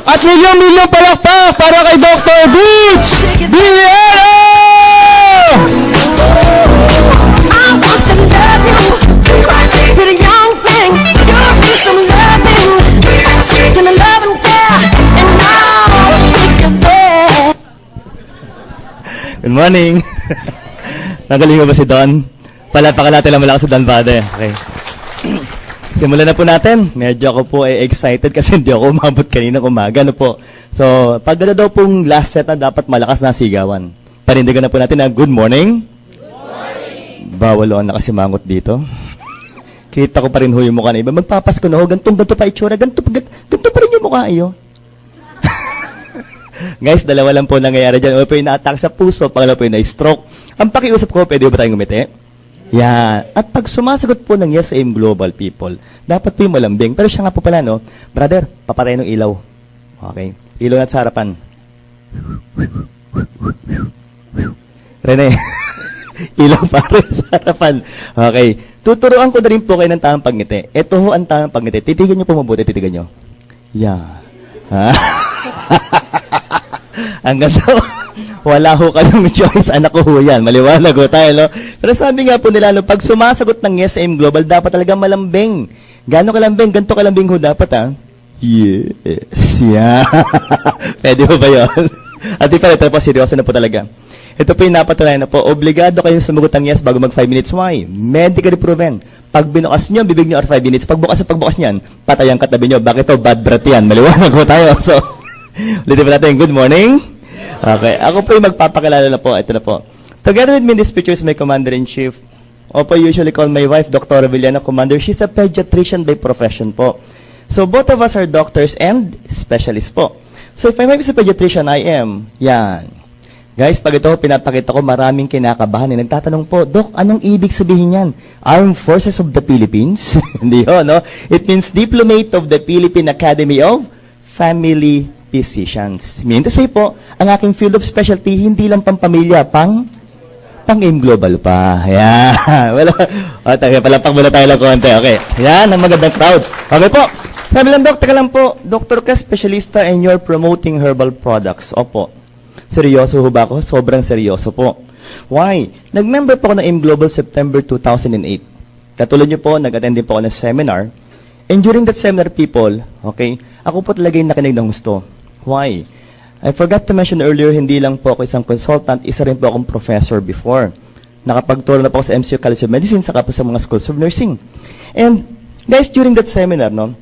At milyong-milyong palakpak para kay Dr. Beach Villero! I want to love you, pretty young thing. You need some loving, can I love and care, and I'll take you there. Good morning. Nagaling mo ba si Don? Palapakalatin lang malakas si Don Bade. Okay. Simulan na po natin. Medyo ako po excited kasi hindi ako umabot kaninang umaga. Ano po? So, pag daw pong last set na dapat malakas na sigawan. Panindigan na po natin na good morning. Good morning. Bawal o nakasimangot dito. Kita ko pa rin ho yung mukha na iba. Magpapasko na ho. Ganto pa itsura. Ganto pa rin yung mukha iyo. Guys, dalawa lang po nangyayari dyan. Una po yung na-attack sa puso, pangalawa po yung na-stroke. Ang pakiusap ko, pwede ba tayong ngumiti? Yan. At pag sumasagot po ng yes sa AIM Global people, dapat po yung malambing. Pero siya nga po pala, no? Brother, papatay ng ilaw. Okay. Ilaw na sa harapan. Rene, ilaw para sa harapan. Okay. Tuturuan ko na rin po kayo ng tamang pagngiti. Ito ho ang tamang pagngiti. Titigan nyo po mabuti, titigan nyo. Yan. Ang ganda. Wala ho kayong choice. Anak ko ho yan. Maliwanag ho tayo, no? Pero sabi nga po nila, no, pag sumasagot ng yes sa AIM Global, dapat talaga malambing. Gano'ng kalambing? Ganito kalambing ho dapat, ha? Yes. Yeah. Pwede ho ba yun? At di pala, ito po, seryoso na po talaga. Ito po yung napatunayan na po. Obligado kayong sumagot ng yes bago mag 5 minutes. Why? Medically proven. Pag binukas nyo, bibig nyo or 5 minutes. Pagbukas nyan, patay ang katabi nyo. Bakit to? Bad breath yan. Maliwanag ho tayo. So, ulitin pa natin. Good morning. Okay. Ako po yung magpapakilala na po. Ito na po. Together with me in this picture is my Commander-in-Chief. Opo, usually call my wife, Dr. Villena Commander. She's a pediatrician by profession po. So, both of us are doctors and specialists po. So, if my wife is a pediatrician, I am. Yan. Guys, pag ito, pinapakita ko, maraming kinakabahan. Nagtatanong po, Dok, anong ibig sabihin yan? Armed Forces of the Philippines? Hindi ho, no? It means Diplomate of the Philippine Academy of Family Physicians. Meaning to say po, ang aking field of specialty, hindi lang pang-pamilya, pang-AIM Global pa. Ayan. Palapag muna tayo lang konti. Okay. Ayan, ang magandang crowd. Okay po. Sabi lang, Dok, teka lang po. Doktor ka, specialista, and you're promoting herbal products. Opo. Seryoso ho ba ako? Sobrang seryoso po. Why? Nag-member po ako ng AIM Global September 2008. Katulad niyo po, nag-attend din po ako ng seminar. And during that seminar, people, okay, ako po talaga yung nakinig ng gusto. Why? I forgot to mention earlier, hindi lang po ako isang consultant, isa rin po akong professor before. Nakapagturo na po ako sa MCU College of Medicine, saka po sa mga schools of nursing. And guys, during that seminar, no,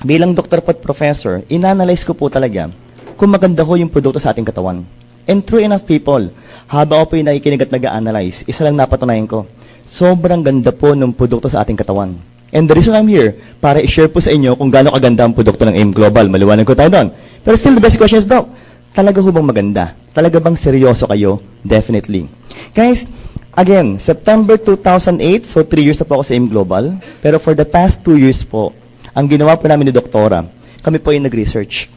bilang doktor po at professor, inanalyze ko po talaga kung maganda ho yung produkto sa ating katawan. And true enough people, habang ako po yung nakikinig at nag-analyze, isa lang napatunayan ko, sobrang ganda po ng produkto sa ating katawan. And the reason I'm here, para i-share po sa inyo kung gaano kaganda ang produkto ng AIM Global. Maliwanag ko tayo doon. Pero still, the best question is, Doc, talaga ho bang maganda? Talaga bang seryoso kayo? Definitely. Guys, again, September 2008, so 3 years na po ako sa AIM Global. Pero for the past 2 years po, ang ginawa po namin ni Doktora, kami po yung nag-research.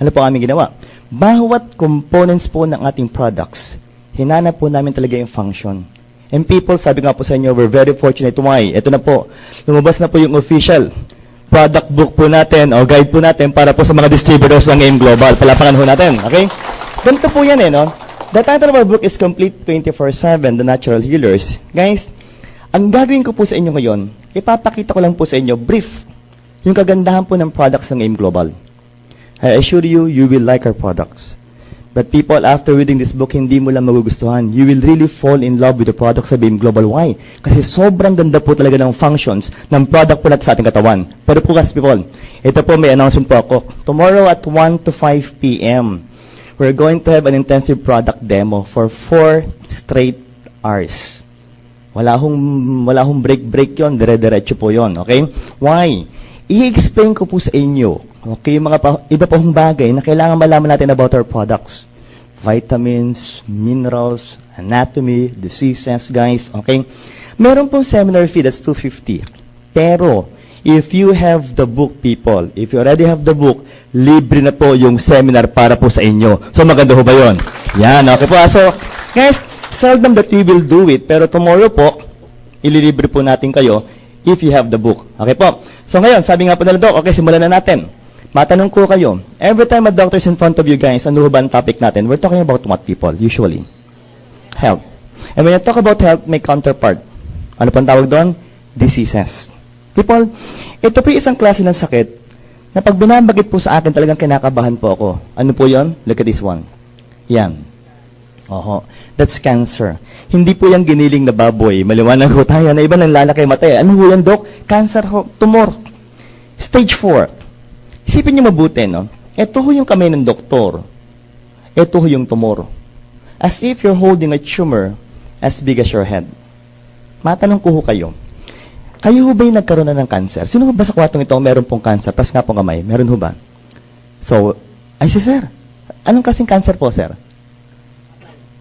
Ano po aming ginawa? Bawat components po ng ating products, hinanap po namin talaga yung function. And people, sabi nga po sa inyo, we're very fortunate. Why? Ito na po, lumabas na po yung official product book po natin o guide po natin para po sa mga distributors ng AIM Global. Palapakan ho natin, okay? Ganito po yan no? The title of our book is Complete 24/7, The Natural Healers. Guys, ang gagawin ko po sa inyo ngayon, ipapakita ko lang po sa inyo, brief, yung kagandahan po ng products ng AIM Global. I assure you, you will like our products. But people, after reading this book, hindi mo lang magugustuhan. You will really fall in love with the products of AIM Global. Why? Kasi sobrang ganda po talaga ng functions ng product po natin sa ating katawan. Pero po guys, people, ito po may announcement po ako. Tomorrow at 1 to 5 p.m., we're going to have an intensive product demo for 4 straight hours. Wala hong break yon, dire-diretso po yon, okay? Why? I-explain ko po sa inyo, okay, yung mga iba pong bagay na kailangan malaman natin about our products. Vitamins, minerals, anatomy, diseases, guys, okay? Meron pong seminar fee, that's $250. Pero, if you have the book, people, if you already have the book, libre na po yung seminar para po sa inyo. So, maganda ho ba yun? Yan, okay po. So, guys, seldom that we will do it, pero tomorrow po, ililibre po natin kayo if you have the book. Okay po? So, ngayon, sabi nga po nila, Doc, okay, simulan na natin. Matanong ko kayo, every time a doctor is in front of you guys, ano ba ang topic natin? We're talking about what people, usually? Health. And when you talk about health, may counterpart. Ano pang tawag doon? Diseases. People, ito po isang klase ng sakit na pag binabagit po sa akin, talagang kinakabahan po ako. Ano po yon? Look at this one. Yan. Oho. That's cancer. Hindi po yung giniling na baboy. Maliwanag ho tayo na iba nang lalaki matay. Ano ho yan, Dok? Cancer ho. Tumor. Stage 4. Isipin niyo mabuti, no? Ito ho yung kamay ng doktor. Ito ho yung tumor. As if you're holding a tumor as big as your head. Matanong ko ho kayo. Kayo ho ba yung nagkaroon na ng cancer? Sino ho ba sa kwartong ito meron pong cancer? Tas nga pong kamay. Meron ho ba? So, ay si sir. Anong kasing cancer po, sir?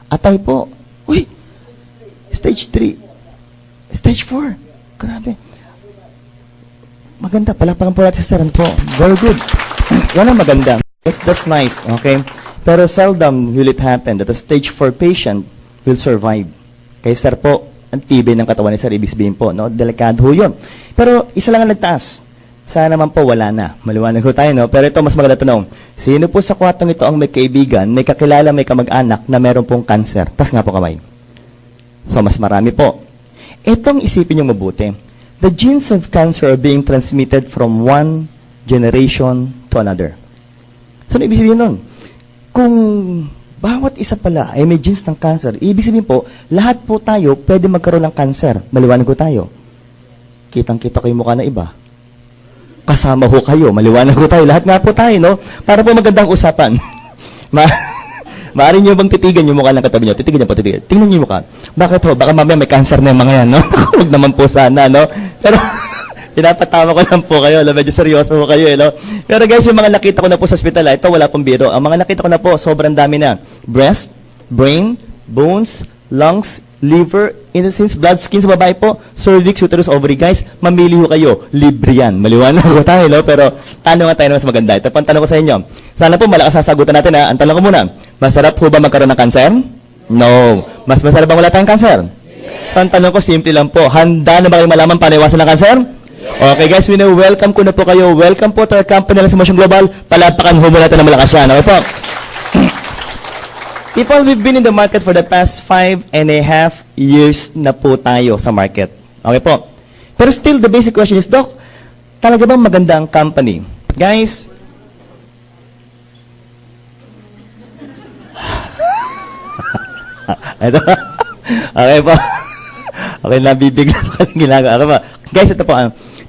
Atay po. Uy! Stage 3. Stage 4. Grabe. Maganda. Palapakan po natin sa sir. Ano po? Very good. Yan ang maganda. That's nice. Okay? Pero seldom will it happen that a stage 4 patient will survive. Kaya sir po, ang tibay ng katawan ni Sir Ibig sabihin po, no? Delikado ho yun. Pero isa lang ang nagtaas. Sana naman po wala na. Maliwanag ho tayo, no? Pero ito, mas maganda tanong. Sino po sa kwartong ito ang may kaibigan, may kakilala, may kamag-anak na meron pong cancer? Tas nga po kamay. So, mas marami po. Itong isipin nyo mabuti. The genes of cancer are being transmitted from one generation to another. So, ano ibig sabihin nun? Kung bawat isa pala ay may genes ng cancer, ibig sabihin po, lahat po tayo pwede magkaroon ng cancer. Maliwanag ko tayo. Kitang-kita ko yung mukha na iba. Kasama ho kayo. Maliwanag ko tayo. Lahat nga po tayo, no? Para po magandang usapan. Maaari nyo bang titigan yung mukha ng katabi nyo? Titigan nyo po, titigan. Tingnan nyo yung mukha. Bakit ho? Baka mamaya may cancer na yung mga yan, no? Huwag naman po sana, no? Pero, pinapatawa ko lang po kayo. Medyo seryoso po kayo, no? Pero guys, yung mga nakita ko na po sa hospital, ito wala pong biro. Ang mga nakita ko na po, sobrang dami na. Breast, brain, bones, lungs, liver, intestines, blood, skin sa babae po, cervix, uterus, ovary. Guys, mamili ho kayo. Libre yan. Maliwanag ko tayo, no? Pero, tanong nga tayo na mas maganda. Ito pang tanong ko sa inyo. Sana po malakas ang sagutan natin, ha? Ang tanong ko muna, masarap ho ba magkaroon ng cancer? No. Mas masarap bang wala tayong cancer? Yes. Ang tanong ko, simple lang po. Handa na ba kayo malaman paano iwasan ng cancer? Okay guys, we know, welcome ko na po kayo. Welcome po to our company ng Motion Global. Palapakan ho muna natin ng malakas yan. Okay po? People, we've been in the market for the past 5.5 years na po tayo sa market. Okay po? Pero still, the basic question is, Doc, talaga bang maganda ang company? Guys, ito, okay po. Okay, nabibigla sa ginagawa. Okay po. Guys, ito po.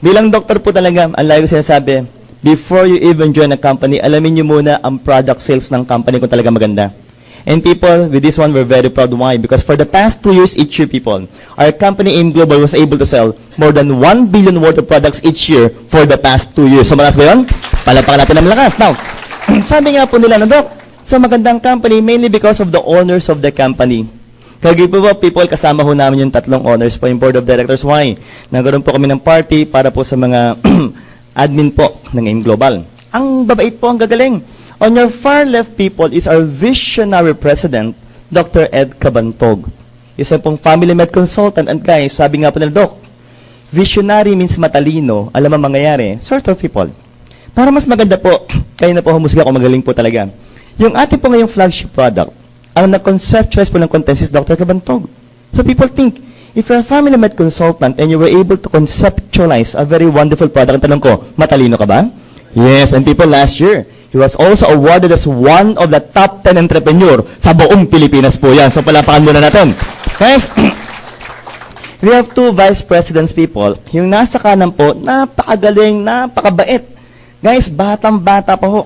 Bilang doktor po talaga, ang lagi ko sinasabi, before you even join a company, alamin nyo muna ang product sales ng company kung talaga maganda. And people, with this one, we're very proud. Why? Because for the past 2 years each year, people, our company AIM Global was able to sell more than 1 billion worth of products each year for the past 2 years. So, malakas ba yun? Palapakan natin ng malakas. Now, sabi nga po nila, no, Doc, so magandang company mainly because of the owners of the company. Kaya po people, kasama ho namin yung 3 owners po, yung board of directors. Why? Nagkaroon po kami ng party para po sa mga admin po ng AIM Global. Ang babait po, ang gagaling. On your far left, people, is our visionary president, Dr. Ed Cabantog. Isa pong family med consultant. And guys, sabi nga po nila, Doc, visionary means matalino, alam ang mangyayari, sort of people. Para mas maganda po, kayo na po humusga kung magaling po talaga. Yung ating po ngayong flagship product, ang nag-conceptualize po ng content is Dr. Cabantog. So people think, if you're a family med consultant and you were able to conceptualize a very wonderful product, ang tanong ko, matalino ka ba? Yes, and people, last year, he was also awarded as one of the top 10 entrepreneur sa buong Pilipinas po yan. So palapakan muna natin. Guys, we have 2 vice presidents, people. Yung nasa kanan po, napakagaling, napakabait. Guys, batang-bata pa ho.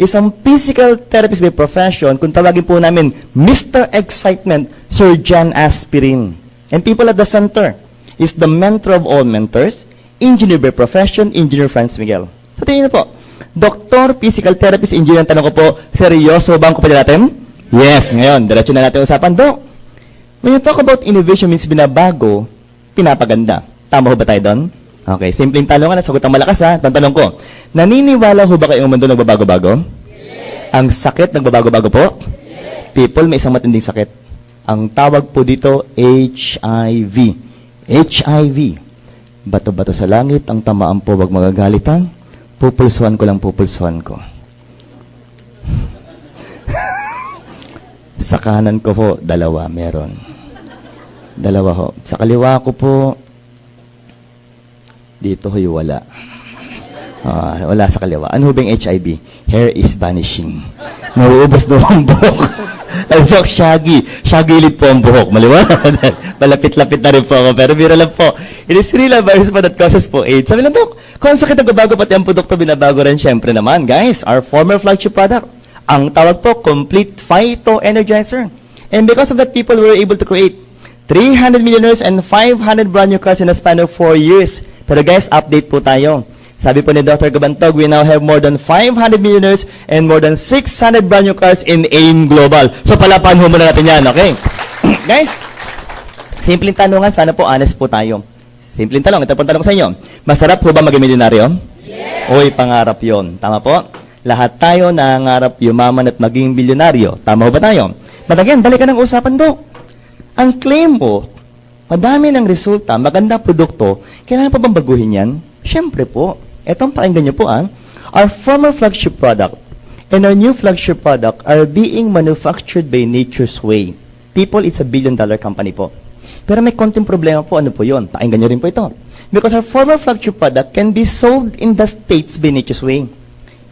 Isang physical therapist by profession, kung tawagin po namin, Mr. Excitement, Sir John Aspirin. And people at the center is the mentor of all mentors, engineer by profession, Engineer Franz Miguel. So tingnan niyo po, Doktor, Physical Therapist, Engineer, tanong ko po, seryoso ba ang kumpanya natin? Yes, ngayon, diretso na natin usapan. Dok, when you talk about innovation means binabago, pinapaganda. Tama ho ba tayo doon? Okay, simpleng tanong na, sagot ang malakas ha. Tanong ko, naniniwala ho ba kayong mundo nagbabago-bago? Yes. Ang sakit nagbabago-bago po? Yes. People, may isang matinding sakit. Ang tawag po dito, HIV. HIV. Bato-bato sa langit, ang tamaan po, wag magagalitan. Pupulsuhan ko lang, pupulsuhan ko. Sa kanan ko po, dalawa, meron. Dalawa ho. Sa kaliwa ko po, dito ho'y wala. Wala sa kaliwa. Ano ba yung HIV? Hair is vanishing. Nauubos daw ang buhok. Ang buhok, shaggy. Shaggy-lid po ang buhok. Maliwanag. Malapit-lapit na rin po ako. Pero biro lang po. It is real a virus pa that causes po AIDS. Sabi lang, Dok, kung sakit ang bago pati ang produkto, binabago rin syempre naman. Guys, our former flagship product, ang tawag po, Complete Phyto Energizer. And because of that, people were able to create 300 millionaires and 500 brand new cars in a span of 4 years. Pero guys, update po tayo. Sabi po ni Dr. Gabantog, we now have more than 500 millionaires and more than 600 brand new cars in AIM Global. So palapan ho muna natin yan, okay? Guys, simpleng tanungan, sana po honest po tayo. Simpleng tanong, ito po tanong ko sa inyo. Masarap po ba maging milyonaryo? Yes! Uy, pangarap yon. Tama po? Lahat tayo nangangarap yumaman at maging milyonaryo. Tama ho ba tayo? But again, balik ka ng usapan, Dok. Ang claim mo, madami ng resulta, maganda produkto, kailangan pa bang baguhin yan? Siyempre po. Etong pakinggan niyo po, our former flagship product and our new flagship product are being manufactured by Nature's Way. People, it's a billion-dollar company po. Pero may konting problema po, ano po yun? Pakinggan niyo rin po ito. Because our former flagship product can be sold in the States by Nature's Way.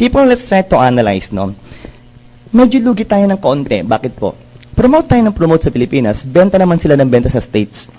People, let's try to analyze, no? Medyo lugi tayo ng kaunti. Bakit po? Promote tayo ng promote sa Pilipinas, benta naman sila ng benta sa States.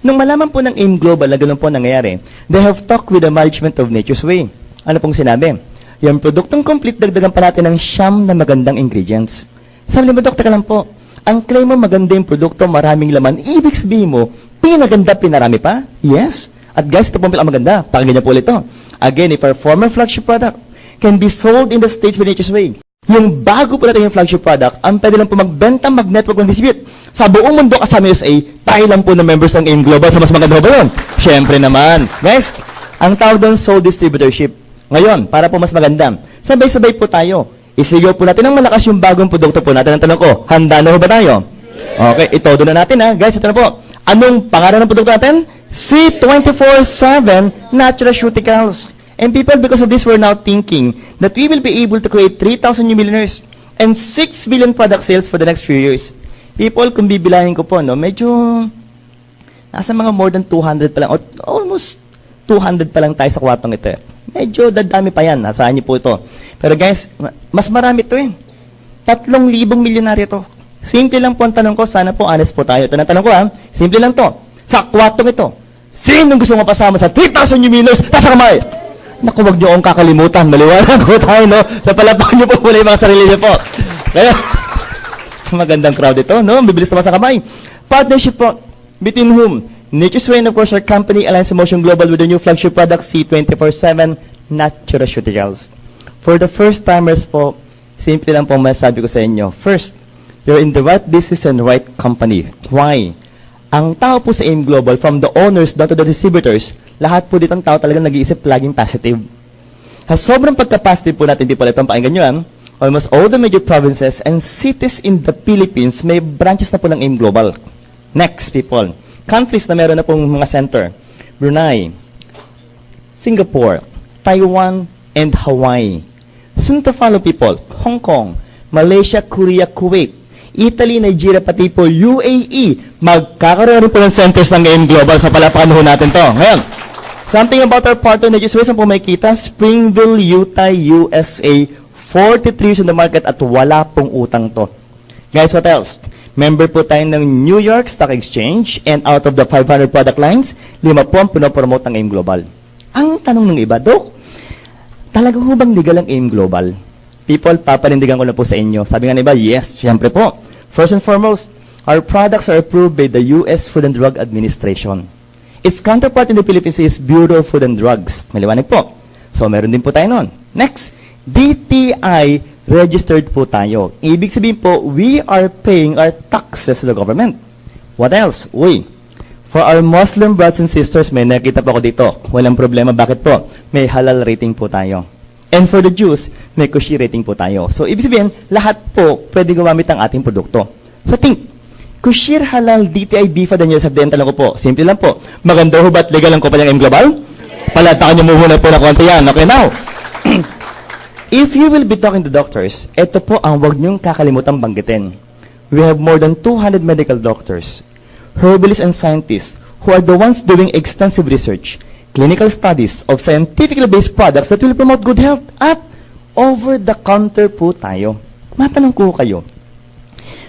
Nung malaman po ng AIM Global na ganun po nangyayari, they have talked with the management of Nature's Way. Ano pong sinabi? Yung produktong complete, dagdagan pa natin ng siyam na magandang ingredients. Sabi mo, Doktor, ka lang po, ang claim mo maganda yung produkto, maraming laman, ibig sabihin mo, pinaganda, pinarami pa? Yes. At guys, ito pong maganda. Pakinggan niyo po ulit ito. Again, if our former flagship product can be sold in the States by Nature's Way, yung bago po natin yung flagship product, ang pwede lang po magbenta, mag-network, mag-distribute. Sa buong mundo kasama USA, tayo lang po na members ng AIM Global. Sa mas maganda ba yun? Siyempre naman. Guys, ang tawag doon, soul distributorship. Ngayon, para po mas maganda, sabay-sabay po tayo. Isigaw po natin ang malakas yung bagong produkto po natin. Ang tanong ko, handa na ba tayo? Okay, itodo na natin ha. Guys, ito na po. Anong pangalan ng produkto natin? C24/7 Naturaceuticals. And people, because of this, we're now thinking that we will be able to create 3,000 new millionaires and 6 billion product sales for the next few years. People, kung bibilahin ko po, no, medyo nasa mga more than 200 pa lang, or almost 200 pa lang tayo sa kwartong ito. Medyo dadami pa yan, nasaan niyo po ito. Pero guys, mas marami ito eh. 3,000 milyonaryo to. Simple lang po ang tanong ko, sana po honest po tayo. Ito na tanong ko simple lang to. Sa kwartong ito, sinong gusto mapasama sa 3,000 new millionaires? Tasa kamay! Naku, wag niyo akong kakalimutan. Maliwanag ko tayo, no? Sa palapakan niyo po muna yung mga sarili niyo po. Kaya, magandang crowd ito, no? Bibilis naman sa kamay. Partnership po, between whom? Nature's Way and of course our company, Alliance Emotion Global, with the new flagship product, C24/7 Naturaceuticals. For the first timers po, simple lang po masasabi ko sa inyo. First, you're in the right business and right company. Why? Ang tao po sa AIM Global, from the owners down to the distributors, lahat po dito ang tao talagang nag-iisip laging positive. Sobrang pagka-positive po natin, di pala itong pakinggan nyo almost all the major provinces and cities in the Philippines may branches na po ng AIM Global. Next, people. Countries na meron na pong mga center. Brunei, Singapore, Taiwan, and Hawaii. Soon to follow, people. Hong Kong, Malaysia, Korea, Kuwait, Italy, Nigeria, pati po UAE. Magkakaroon rin po ng centers ng AIM Global. Sa palapakan ho natin to. Ngayon, something about our partner na Nature's Way, saan po makikita? Springville, Utah, USA, 43 years in the market at wala pong utang to. Guys, what else? Member po tayo ng New York Stock Exchange and out of the 500 product lines, 5 po ang pinopromote ng AIM Global. Ang tanong ng iba, Dok, talaga ho bang legal ang AIM Global? People, papanindigan ko na po sa inyo. Sabi nga na iba, yes, siyempre po. First and foremost, our products are approved by the U.S. Food and Drug Administration. Its counterpart in the Philippines is Bureau of Food and Drugs. Maliwanag po. So, meron din po tayo nun. Next, DTI registered po tayo. Ibig sabihin po, we are paying our taxes to the government. What else? Uy, for our Muslim brothers and sisters, may nakita po ako dito. Walang problema. Bakit po? May halal rating po tayo. And for the Jews, may kosher rating po tayo. So, ibig sabihin, lahat po pwede gumamit ang ating produkto. So, think, kosher, halal, DTI, BIFA, dan USFD, ang tanong ko po, simple lang po. Maganda ho ba't legal ang kumpanya ng AIM Global? Palatakan niyo muna po na konti yan. Okay, now. If you will be talking to doctors, ito po ang huwag niyong kakalimutan banggitin. We have more than 200 medical doctors, herbalists and scientists who are the ones doing extensive research, clinical studies of scientifically based products that will promote good health. At over-the-counter po tayo. Matanong ko kayo,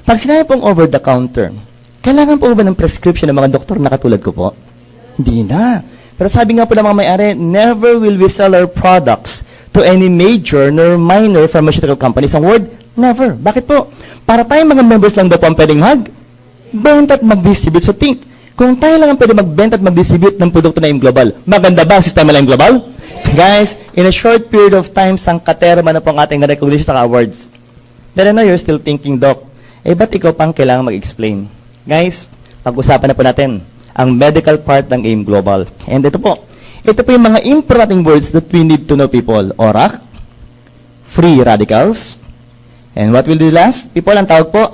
pag sinabi pong over-the-counter, kailangan po ba ng prescription ng mga doktor na katulad ko po? Hindi na. Pero sabi nga po ng mga may-ari, never will we sell our products to any major nor minor pharmaceutical companies. Ang word, never. Bakit po? Para tayong mga members lang daw po ang pwedeng benta at mag-distribute. So think, kung tayo lang ang pwede magbenta at mag-distribute ng produkto na im global, maganda ba ang sistema na im global? Guys, in a short period of time, sangkaterma na po ang ating recognition sa awards. But I know you're still thinking, Doc, ba't ikaw pang kailangan mag-explain? Guys, pag-usapan na po natin ang medical part ng AIM Global. And ito po yung mga important words that we need to know, people. ORAC, free radicals, and what will do last? People, ang tawag po,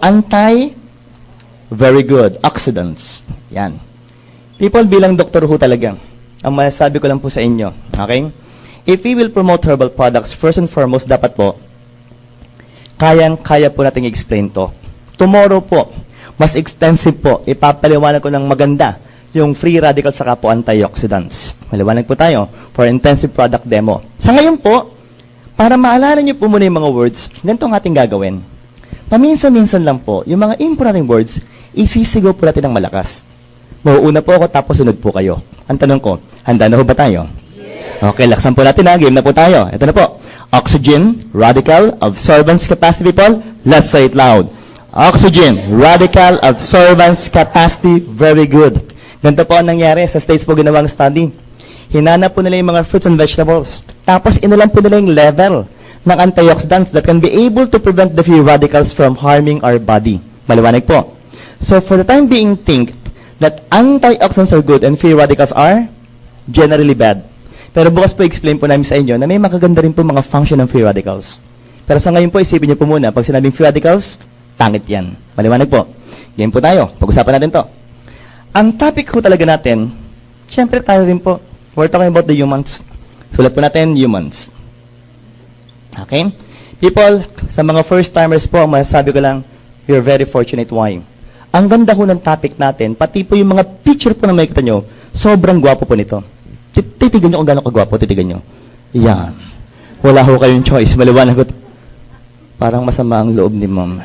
very good, oxidants. Yan. People, bilang doktor ho talaga, ang masasabi ko lang po sa inyo, okay? If we will promote herbal products, first and foremost, dapat po, kayang-kaya po natin i-explain to. Tomorrow po, mas extensive po, ipapaliwanag ko ng maganda yung free radicals saka po antioxidants. Maliwanag po tayo for intensive product demo. Sa ngayon po, para maalala niyo po muna yung mga words, ganito ang ating gagawin. Paminsan-minsan lang po, yung mga important words, isisigaw po natin ng malakas. Mauuna po ako, tapos sunod po kayo. Ang tanong ko, handa na ho ba tayo? Okay, laksan po natin ha. Game na po tayo. Ito na po. Oxygen, radical, absorbance capacity, people. Let's say it loud. Oxygen, radical, absorbance capacity, very good. Ganito po ang nangyari sa States po ginawang study. Hinanap po nila yung mga fruits and vegetables. Tapos inulan po nila yung level ng antioxidants that can be able to prevent the free radicals from harming our body. Maliwanag po. So for the time being, think that antioxidants are good and free radicals are generally bad. Pero bukas po explain po namin sa inyo na may makaganda rin po mga function ng free radicals. Pero sa ngayon po, isipin niyo po muna, pag sinabing free radicals, pangit yan. Maliwanag po. Game po tayo. Pag-usapan natin to. Ang topic ko talaga natin, syempre tayo rin po. We're talking about the humans. Sulat po natin, humans. Okay? People, sa mga first-timers po, masasabi ko lang, you're very fortunate. Why? Ang ganda ho ng topic natin, pati po yung mga picture po na makikita nyo, sobrang gwapo po nito. Titigan nyo kung gano'ng kagwapo, titigan nyo. Yan. Wala ho kayong choice. Maliwanag ko. Parang masama ang loob ni ma'am.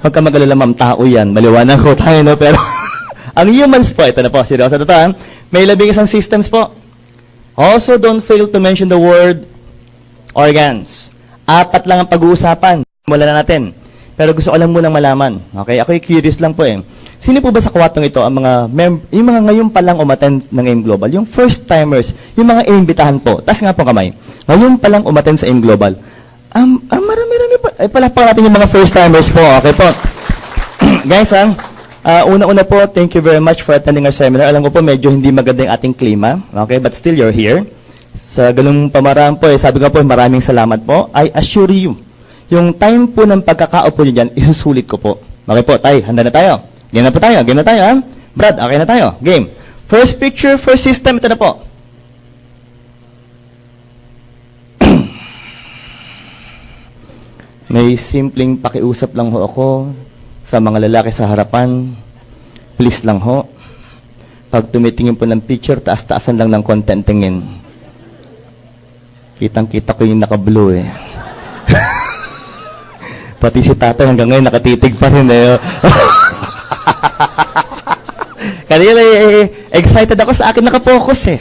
Huwag ka mag-alala, ma'am, tao yan. Maliwanag ko tayo, no? Pero, ang humans po, ito na po, seryoso na to, ha? May 11 systems po. Also, don't fail to mention the word organs. 4 lang ang pag-uusapan. Wala na natin. Pero gusto ko lang munang malaman. Okay? Ako'y curious lang po eh. Sino po ba sa kwatong ito ang mga yung mga ngayon pa lang umattend ng AIM Global? Yung first-timers, yung mga inimbitahan po. Taas nga po kamay. Ngayon pa lang umattend sa AIM Global. Marami-rami pa. Ay, palakpakan natin yung mga first-timers po. Okay po. Guys, una-una po, thank you very much for attending our seminar. Alam ko po, medyo hindi maganda yung ating klima. Okay? But still, you're here. Sa ganung pamaraan po, sabi ko po, maraming salamat po. I assure you, yung time po ng pagkakaupo nyo dyan, isusulit ko po. Okay po, handa na tayo. Game na po tayo, ha? Brad, okay na tayo. Game. First picture, first system, ito na po. May simpleng pakiusap lang ho ako sa mga lalaki sa harapan. Please lang ho. Pag tumitingin po ng picture, taas-taasan lang ng content tingin. Kitang-kita ko yung naka-blue eh. Pati si tatay hanggang ngayon nakatitig pa rin eh. Kanina excited ako sa akin nakapokus eh.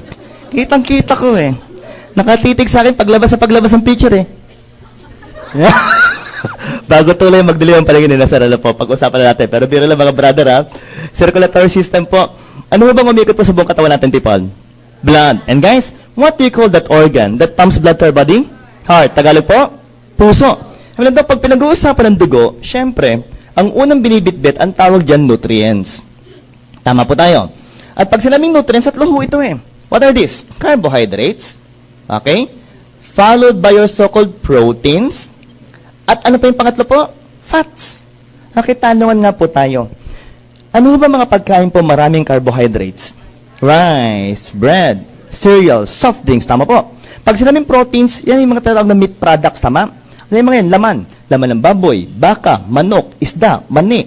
Kitang-kita ko eh. Nakatitig sa akin paglabas ng picture eh. Bago tuloy magdilim ang palagay nila sa ralo po, pag-usapan na natin. Pero biro lang mga brother ha. Circulatory system po. Ano bang umikot po sa buong katawan natin, people? Blood. And guys, what do you call that organ that pumps blood to our body? Heart. Tagalog po? Puso. Pag pinag-uusapan ng dugo, syempre, ang unang binibitbit, ang tawag dyan, nutrients. Tama po tayo. At pag sinabing nutrients, at ho ito eh. What are these? Carbohydrates. Okay? Followed by your so-called proteins. At ano pa yung pangatlo po? Fats. Okay, tanungan nga po tayo. Ano ba mga pagkain po maraming carbohydrates? Rice, bread, cereals, soft drinks. Tama po. Pag sinabing proteins, yan yung mga tinatawag na meat products, tama? Ano yung mga yan? Laman. Laman ng baboy, baka, manok, isda, mani.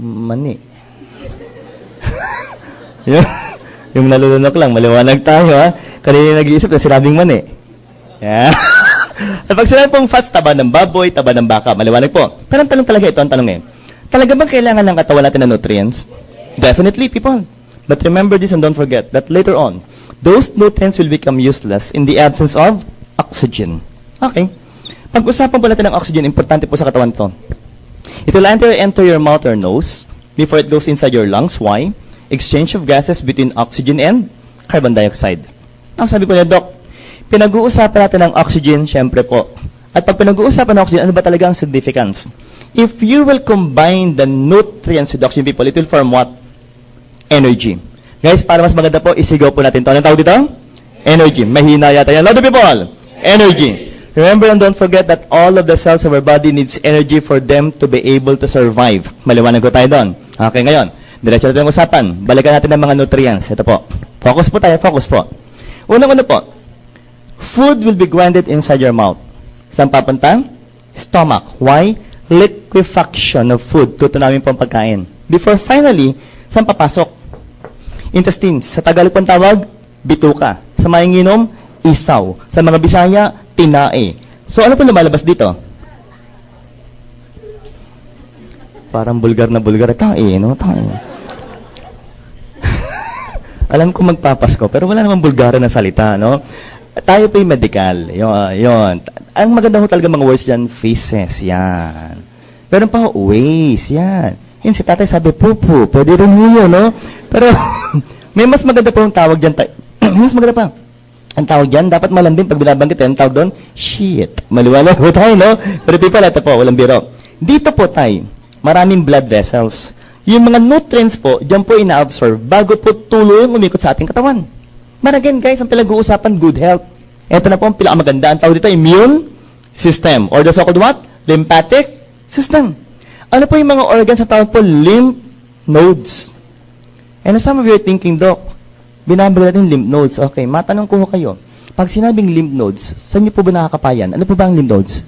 Mani. yung nalulunok lang, maliwanag tayo, ha? Kanina nag-iisip na sinabing mani. Yeah. At pag sinabi pong fats, taba ng baboy, taba ng baka, maliwanag po. Pero ang tanong talaga ito, ang tanong eh, talaga bang kailangan ng katawan natin ng nutrients? Definitely, people. But remember this and don't forget that later on, those nutrients will become useless in the absence of oxygen. Okay. Pag-usapan po natin ng oxygen, importante po sa katawan to. It will enter your mouth or nose before it goes inside your lungs. Why? Exchange of gases between oxygen and carbon dioxide. Ang sabi ko niya, Doc, pinag-uusapan natin ng oxygen, syempre po. At pag pinag-uusapan ng oxygen, ano ba talaga ang significance? If you will combine the nutrients with oxygen, people, it will form what? Energy. Guys, para mas maganda po, isigaw po natin ito. Anong tawag dito? Energy. Mahina yata yan. Loud people! Energy. Remember and don't forget that all of the cells of our body needs energy for them to be able to survive. Maliwanag ko tayo doon. Okay, ngayon. Diretso natin ang usapan. Balikan natin ang mga nutrients. Ito po. Focus po tayo. Focus po. Unang-una po. Food will be grinded inside your mouth. Saan papunta? Stomach. Why? Liquefaction of food. Tutunawin po ang pagkain. Before finally, saan papasok? Intestines. Sa Tagalog pong tawag, bituka. Sa Maynginom, isaw. Sa mga Bisaya, tinae. So ano po lumalabas dito? Parang bulgar na bulgar. Tae, no? Tae. Alam ko magpapasko, pero wala namang bulgara na salita, no? Tayo po yung medical. Yun. Ang maganda ho talaga mga words dyan, faces. Yan. Meron pa ho, ways. Yan. Yun, si tatay sabi, pupu. Pwede rin ho yun, no? Pero, may mas maganda po ang tawag dyan. Mas maganda pa. Ang tawag dyan, dapat malambing pag binabanggit. Ang tawag doon, shit. Maliwanag po tayo, no? Pero people, ito po, walang biro. Dito po tayo, maraming blood vessels. Yung mga nutrients po, dyan po ina-absorb bago po tuloy yung umikot sa ating katawan. Maragin, guys, ang pinag-uusapan, good health. Ito na po ang pinakamaganda. Ang tawag dito, immune system. Or the so-called what? Lymphatic system. Ano po yung mga organs sa tawag po? Lymph nodes. And some of you are thinking, Doc, binabag natin lymph nodes. Okay, matanong ko kayo. Pag sinabing lymph nodes, saan niyo po ba nakakapayan? Ano po ba ang lymph nodes?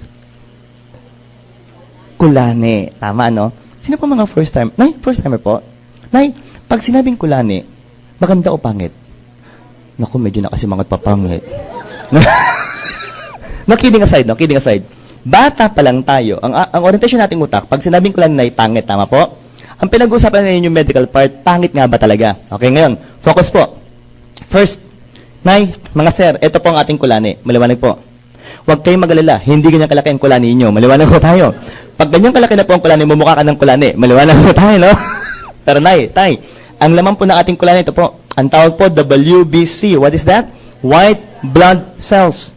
Kulane. Tama, no? Sino po mga first time? Nay, first timer po. Nay, pag sinabing kulane, maganda o pangit? Naku, medyo nakasimangot pa pangit. No, kidding aside, no? Kidding aside. Bata pa lang tayo. Ang orientation nating utak, pag sinabing kulane na pangit, tama po? Ang pinag-uusapan ngayon yung medical part, pangit nga ba talaga? Okay, ngayon, focus po. First, Nay, mga sir, ito po ang ating kulane. Maliwanag po. Huwag kayong mag-alala, hindi ganyan kalaki ang kulane ninyo. Maliwanag po tayo. Pag ganyan kalaki na po ang kulane, mumukha ka ng kulane. Maliwanag po tayo, no? Pero Nay, Tay, ang laman po ng ating kulane, ito po, ang tawag po, WBC. What is that? White blood cells.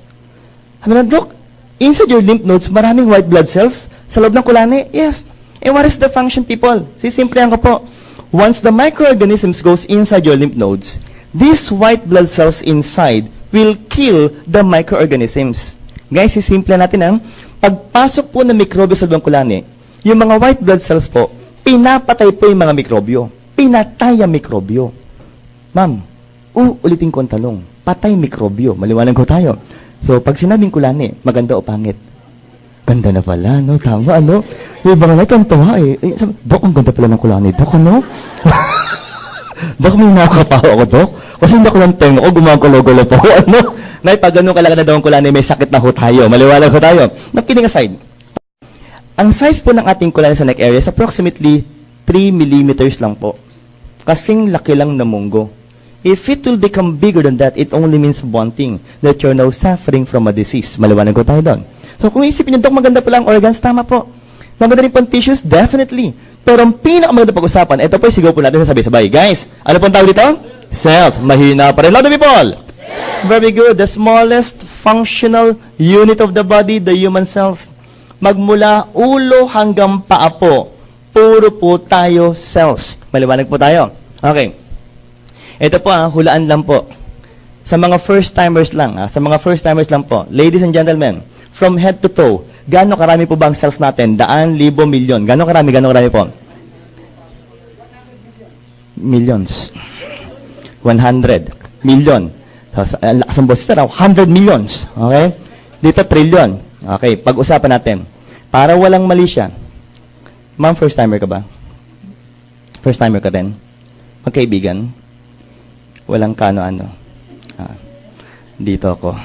Sabi na, Doc, inside your lymph nodes, maraming white blood cells sa loob ng kulane? Yes. And what is the function, people? Sisimplihan ko po. Once the microorganisms goes inside your lymph nodes, these white blood cells inside will kill the microorganisms. Guys, sisimplihan natin ang pagpasok po ng mikrobyo sa loob ng kulane, yung mga white blood cells po, pinapatay po yung mga mikrobyo. Pinatay ang mikrobyo. Ma'am, ulitin ko ang tanong. Patay mikrobyo. Maliwanag ko tayo. So, pag sinabing kulane, maganda o pangit? Ganda na pala, no? Tama, ano? Yung iba nga na ito, ang tawa eh. Sabi, Dok, ang ganda pala ng kulane. Dok, ano? Dok, may nakakapaho ako, Dok. Kasi hindi ako lang tengo ko, gumagalo-galo po. Ano? Nay, pag ganun kalaki na daw ang kulane, may sakit na ho tayo. Maliwanag ko tayo. Now, kidding aside, ang size po ng ating kulane sa neck area is approximately 3 millimeters lang po. Kasing laki lang na munggo. If it will become bigger than that, it only means one thing, that you're now suffering from a disease. Maliwanag ko tayo doon. So kung isipin nyo, Dok, maganda pala ang organs, tama po. Maganda rin po ang tissues, definitely. Pero ang pinakamaganda pag-usapan, ito po yung sigaw po natin sa sabay-sabay. Guys, ano pong tawag dito? Cells. Mahina pa rin. Loud people! Very good. The smallest functional unit of the body, the human cells. Magmula ulo hanggang paa po, puro po tayo cells. Maliwanag po tayo. Okay. Ito po, hulaan lang po. Sa mga first-timers lang, sa mga first-timers lang po. Ladies and gentlemen, from head to toe, gaano karami po ba ang cells natin? Daan, libo, milyon. Gaano karami po? Millions. 100. Million. Ang lakas ng boses, sir, 100 millions. Okay? Dito, trillion. Okay, pag-usapan natin. Para walang mali siya. Ma'am, first timer ka ba? First timer ka din? Magkaibigan? Walang kano-ano. Dito ako.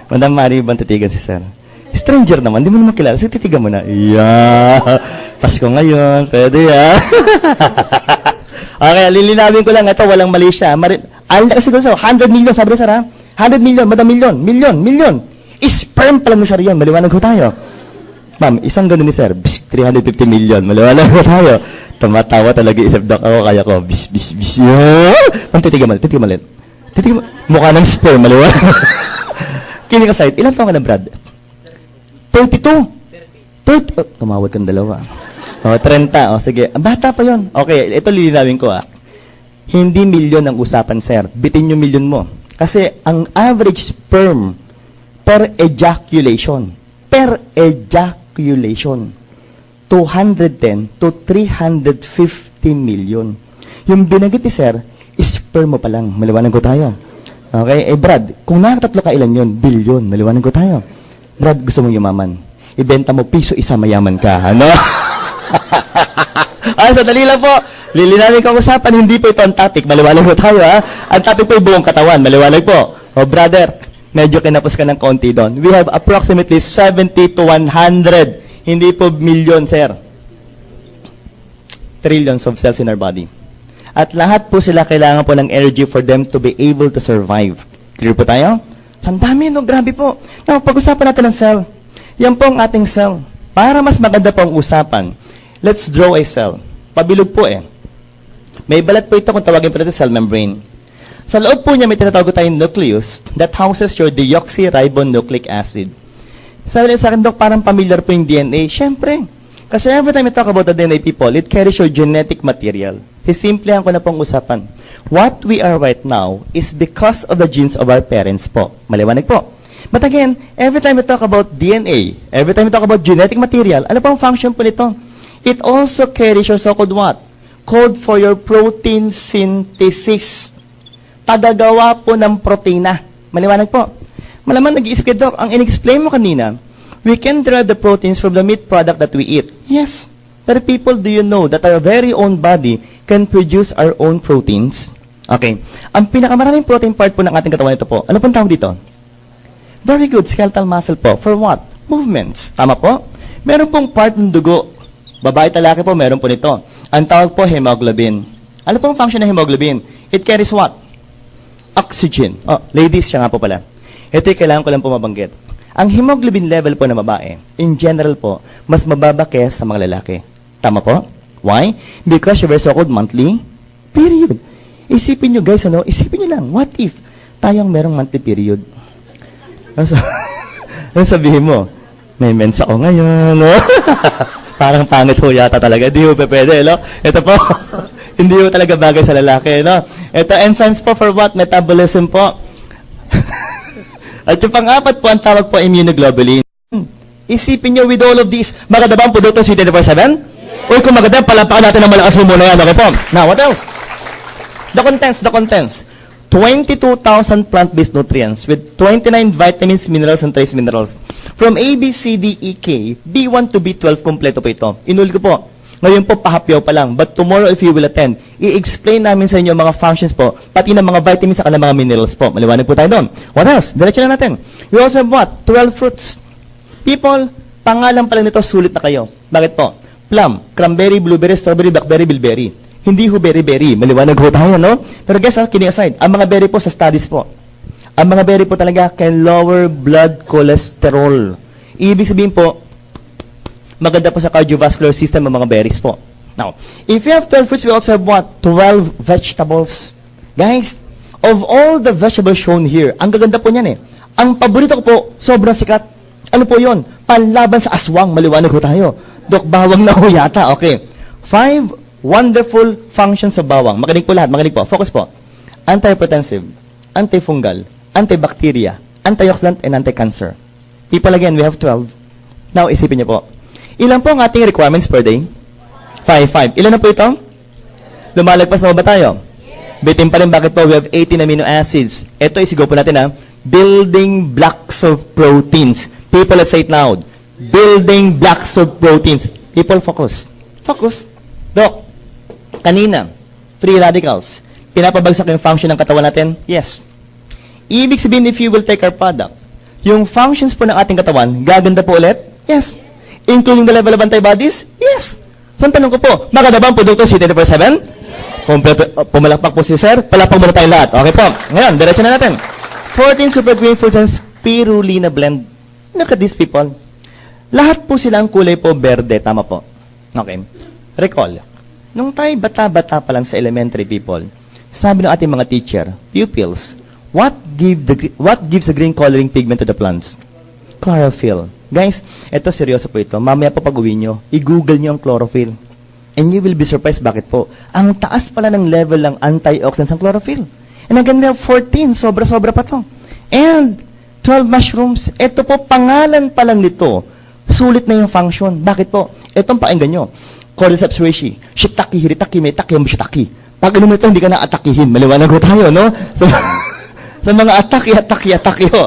Madam Mari, bang titigan si sir? Stranger naman, di mo naman kilala. Sige, titigan mo na. Yeah. Pasko ngayon. Pwede, Okay, lilinawin ko lang. Ito, walang mali siya. Kasi ko sa 100 million, sabi na sir, ha? 100 million, madam million. Sperm pala ni sir yun. Maliwanag ko tayo. Ma'am, isang ganun ni sir, 350 million. Maliwanag ko tayo. Tumatawa talaga isip doc ako, kaya ko, bis. Ma'am, titigan mo ulit. Mukha ng sperm, maliwanag. Kidding aside, ilan taong ka na, Brad? 32? 30? Oh, tumawag kang dalawa. 30. Sige. Bata pa yon. Okay, ito lilinawin ko, Hindi milyon ang usapan, sir. Bitin yung milyon mo. Kasi ang average sperm per ejaculation, 210 to 350 million. Yung binanggit ni sir, sperm mo pa lang. Maliwanag ko tayo. Okay? Brad, kung nakatatlo ka, ilan yun? Bilyon. Maliwanag ko tayo. Brad, gusto mong yumaman. Ibenta mo piso, isa mayaman ka. Ano? Sandali lang po. Lilinawin ko ang usapan, hindi po ito ang topic. Maliwanag ko tayo, Ang topic po ay buong katawan. Maliwanag po. Brother, medyo kinapos ka ng konti doon. We have approximately 70 to 100. Hindi po million, sir. Trillions of cells in our body. At lahat po sila kailangan po ng energy for them to be able to survive. Clear po tayo? Ang dami, no? Grabe po. Now, pag-usapan natin ng cell. Yan po ang ating cell. Para mas maganda po ang usapan, let's draw a cell. Pabilog po May balat po ito kung tawagin po natin cell membrane. Sa loob po niya may tinatawag tayong nucleus that houses your deoxyribonucleic acid. Sabi sa akin, Dok, parang familiar po yung DNA. Siyempre. Kasi every time we talk about the DNA, people, it carries your genetic material. Sisimplihan ko na pong usapan. What we are right now is because of the genes of our parents po. Maliwanag po. But again, every time we talk about DNA, every time we talk about genetic material, ano pong function po nito? It also carries your so-called what? Code for your protein synthesis. Pagagawa po ng protina. Maliwanag po. Malamang nag-iisip kayo, Doc, ang in-explain mo kanina, we can derive the proteins from the meat product that we eat. Yes. But people, do you know that our very own body can produce our own proteins? Okay. Ang pinakamaraming protein part po ng ating katawan ito po. Ano pong tawag dito? Very good. Skeletal muscle po. For what? Movements. Tama po? Meron pong part ng dugo. Babae talaki po, meron po nito. Ang tawag po, hemoglobin. Ano pong function ng hemoglobin? It carries what? Oxygen. Ladies, siya nga po pala. Ito yung kailangan ko lang po mabanggit. Ang hemoglobin level po ng babae, in general po, mas mababa kaysa sa mga lalaki. Tama po? Why? Because you were so-called monthly period. Isipin nyo guys, isipin nyo lang, what if tayong merong monthly period? Ano sabihin mo? May mens ako ngayon, no? Parang pangit ho yata talaga. Hindi ho pwede, no? Ito po, hindi ho talaga bagay sa lalaki, no? Ito, enzymes po for what? Metabolism po. At yung pang-apat po, ang tawag po immunoglobulin. Isipin nyo with all of these, maganda ba ang produkto si 24/7? Uy, kung maganda, palampakan natin ang malakas mo muna yan. Okay po. Now, what else? The contents. 22,000 plant-based nutrients with 29 vitamins, minerals, and trace minerals. From A, B, C, D, E, K, B1 to B12, kompleto po ito. Inulit ko po. Ngayon po, pahapyaw pa lang. But tomorrow, if you will attend, i-explain namin sa inyo mga functions po, pati ng mga vitamins at mga minerals po. Maliwanag po tayo doon. What else? Diretso na natin. We also have what? 12 fruits. People, pangalan pa lang nito, sulit na kayo. Bakit po? Plum, cranberry, blueberry, strawberry, blackberry, bilberry. Hindi ho berry-berry. Maliwanag ho tayo, no? Pero guys, kidding aside, ang mga berry po sa studies po, ang mga berry po talaga can lower blood cholesterol. Ibig sabihin po, maganda po sa cardiovascular system ang mga berries po. Now, if you have 12 fruits, we also have what? 12 vegetables. Guys, of all the vegetables shown here, ang gaganda po niyan Ang paborito ko po, sobrang sikat. Ano po yon? Panlaban sa aswang. Maliwanag ho tayo. Dok, bawang na ho yata. Okay. 5 wonderful functions of bawang. Makinig po lahat. Makinig po. Focus po. Anti-hypertensive, antifungal, antibacteria, antioxidant, and anti-cancer. People, again, we have 12. Now, isipin niyo po. Ilan po ang ating requirements per day? 5. Ilan na po ito? Lumalagpas na ba tayo? Bitin pa rin, bakit po? We have 18 amino acids. Ito, isigaw po natin, ha? Building blocks of proteins. People, let's say it loud. Building blocks of proteins. People, focus. Focus. Doc, kanina, free radicals. Pinapabagsak yung function ng katawan natin? Yes. Ibig sabihin, if you will take our product, yung functions po ng ating katawan, gaganda po ulit? Yes. Including the level of antibodies? Yes. So, ang tanong ko po, maganda ba ang produkto C24/7? Kompleto, pumalakpak po si Sir, palakpak muna tayong lahat. Okay po. Ngayon, diretso na natin. 14 super green foods and spirulina blend. Look at these people. Lahat po sila ang kulay po berde. Tama po. Okay. Recall. Nung tayo bata-bata pa lang sa elementary people, sabi ng ating mga teacher, pupils, what gives a green coloring pigment to the plants? Chlorophyll. Guys, eto seryoso po ito. Mamaya po pag-uwi nyo, i-google nyo ang chlorophyll. And you will be surprised bakit po. Ang taas pala ng level ng antioxidants ng chlorophyll. And again, we have 14. Sobra-sobra pa to. And 12 mushrooms. Ito po, pangalan pa lang nito. Sulit na yung function. Bakit po? Itong pakinggan nyo. Cordyceps reishi. Shiitake, hiritake, metake, shiitake. Pag ano ito, hindi ka na atakihin. Maliwanag ko tayo, no? Sa mga atake ho.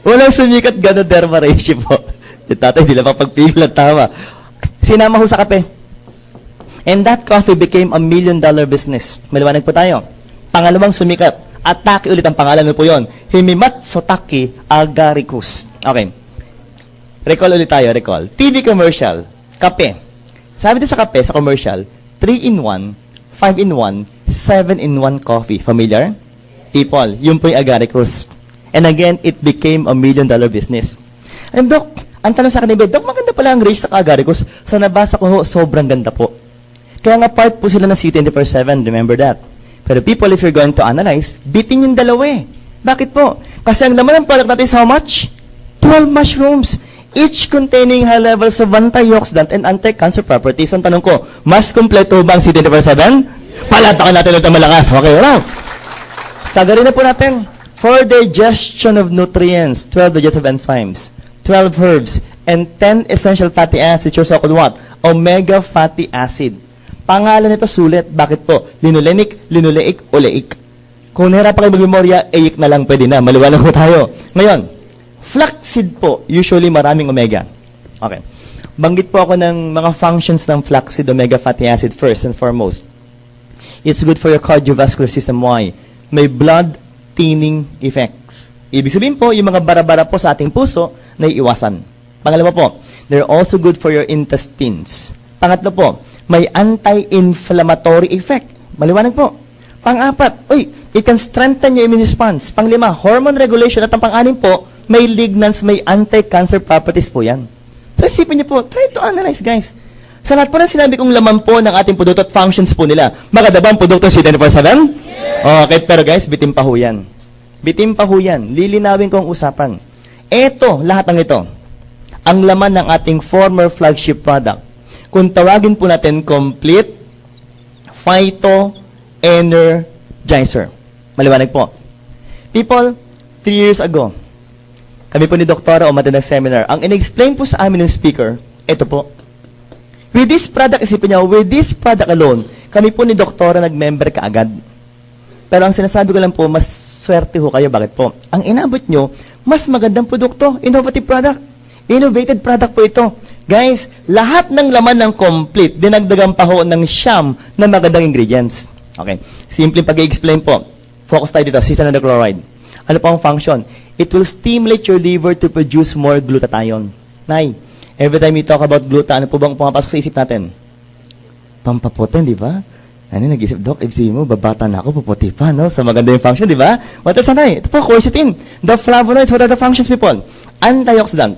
Unang sumikat Ganoderma reishi po. Si tatay, hindi na pagpigil at tama. Sinama ho sa kape. And that coffee became $1 million business. Maliwanag po tayo. Pangalawang sumikat. Atake ulit ang pangalan mo po yun. Himimatsutake agaricus. Okay. Recall ulit tayo, recall. TV commercial. Kape. Sabi din sa kape, sa commercial, 3-in-1, 5-in-1, 7-in-1 coffee. Familiar? People, yun po yung agaricus. And again, it became $1 million business. And Doc, ang tanong sa akin ni Beth, Doc, maganda pala ang race sa agaricus. Sa nabasa ko ho, sobrang ganda po. Kaya nga part po sila ng C24/7, remember that. Pero people, if you're going to analyze, bitin yung dalawa eh. Bakit po? Kasi ang laman ng product natin is how much? 12 mushrooms. Each containing high levels of antioxidant and anti-cancer properties. Ang tanong ko, mas kompleto ba ang C24/7? Palatakan natin ito malakas. Okay, wala. Sagarin na po natin. For digestion of nutrients, 12 digestive enzymes, 12 herbs, and 10 essential fatty acids, or so-called what? Omega fatty acid. Pangalan nito sulit. Bakit po? Linolenic, linoleic, oleic. Kung nahirapan kayo mag-memorya, eic na lang pwede na. Maliwanag ko tayo. Ngayon, flaxseed po, usually maraming omega. Okay. Banggit po ako ng mga functions ng flaxseed omega fatty acid first and foremost. It's good for your cardiovascular system. Why? May blood thinning effects. Ibig sabihin po, yung mga bara-bara po sa ating puso, naiiwasan. Pangalawa po, they're also good for your intestines. Pangatlo po, may anti-inflammatory effect. Maliwanag po. Pang-apat, it can strengthen your immune response. Panglima, hormone regulation. At ang pang-anim po, may lignans, may anti-cancer properties po yan. So isipin niyo po, try to analyze guys. Sa lahat po na sinabi kong laman po ng ating produkto at functions po nila, maganda ba ang produkto C24/7? Okay, pero guys, bitin pa ho yan. Bitin pa ho yan. Lilinawin ko ang usapan. Ito, lahat ng ito, ang laman ng ating former flagship product. Kung tawagin po natin complete Phyto Energizer. Maliwanag po. People, 3 years ago, kami po ni Doktora o ng seminar, ang in-explain po sa amin ng speaker, ito po. With this product, isipin niyo, with this product alone, kami po ni Doktora nag-member kaagad. Pero ang sinasabi ko lang po, mas swerte ho kayo. Bakit po? Ang inabot nyo, mas magandang produkto, innovative product. Innovated product po ito. Guys, lahat ng laman ng complete, dinagdagan pa ho ng siyam na magandang ingredients. Okay. Simple pag-i-explain po. Focus tayo dito, cyanide. Ano po ang function? It will stimulate your liver to produce more glutathione. Nay, every time we talk about gluta, ano po bang pumapasok sa isip natin? Pampaputin, di ba? Ano nag-isip, Doc, if mo, babata na ako, puputi pa, no? So, maganda yung function, di ba? What else na? Ito po, quercetin. The flavonoids, what are the functions, people? Antioxidant,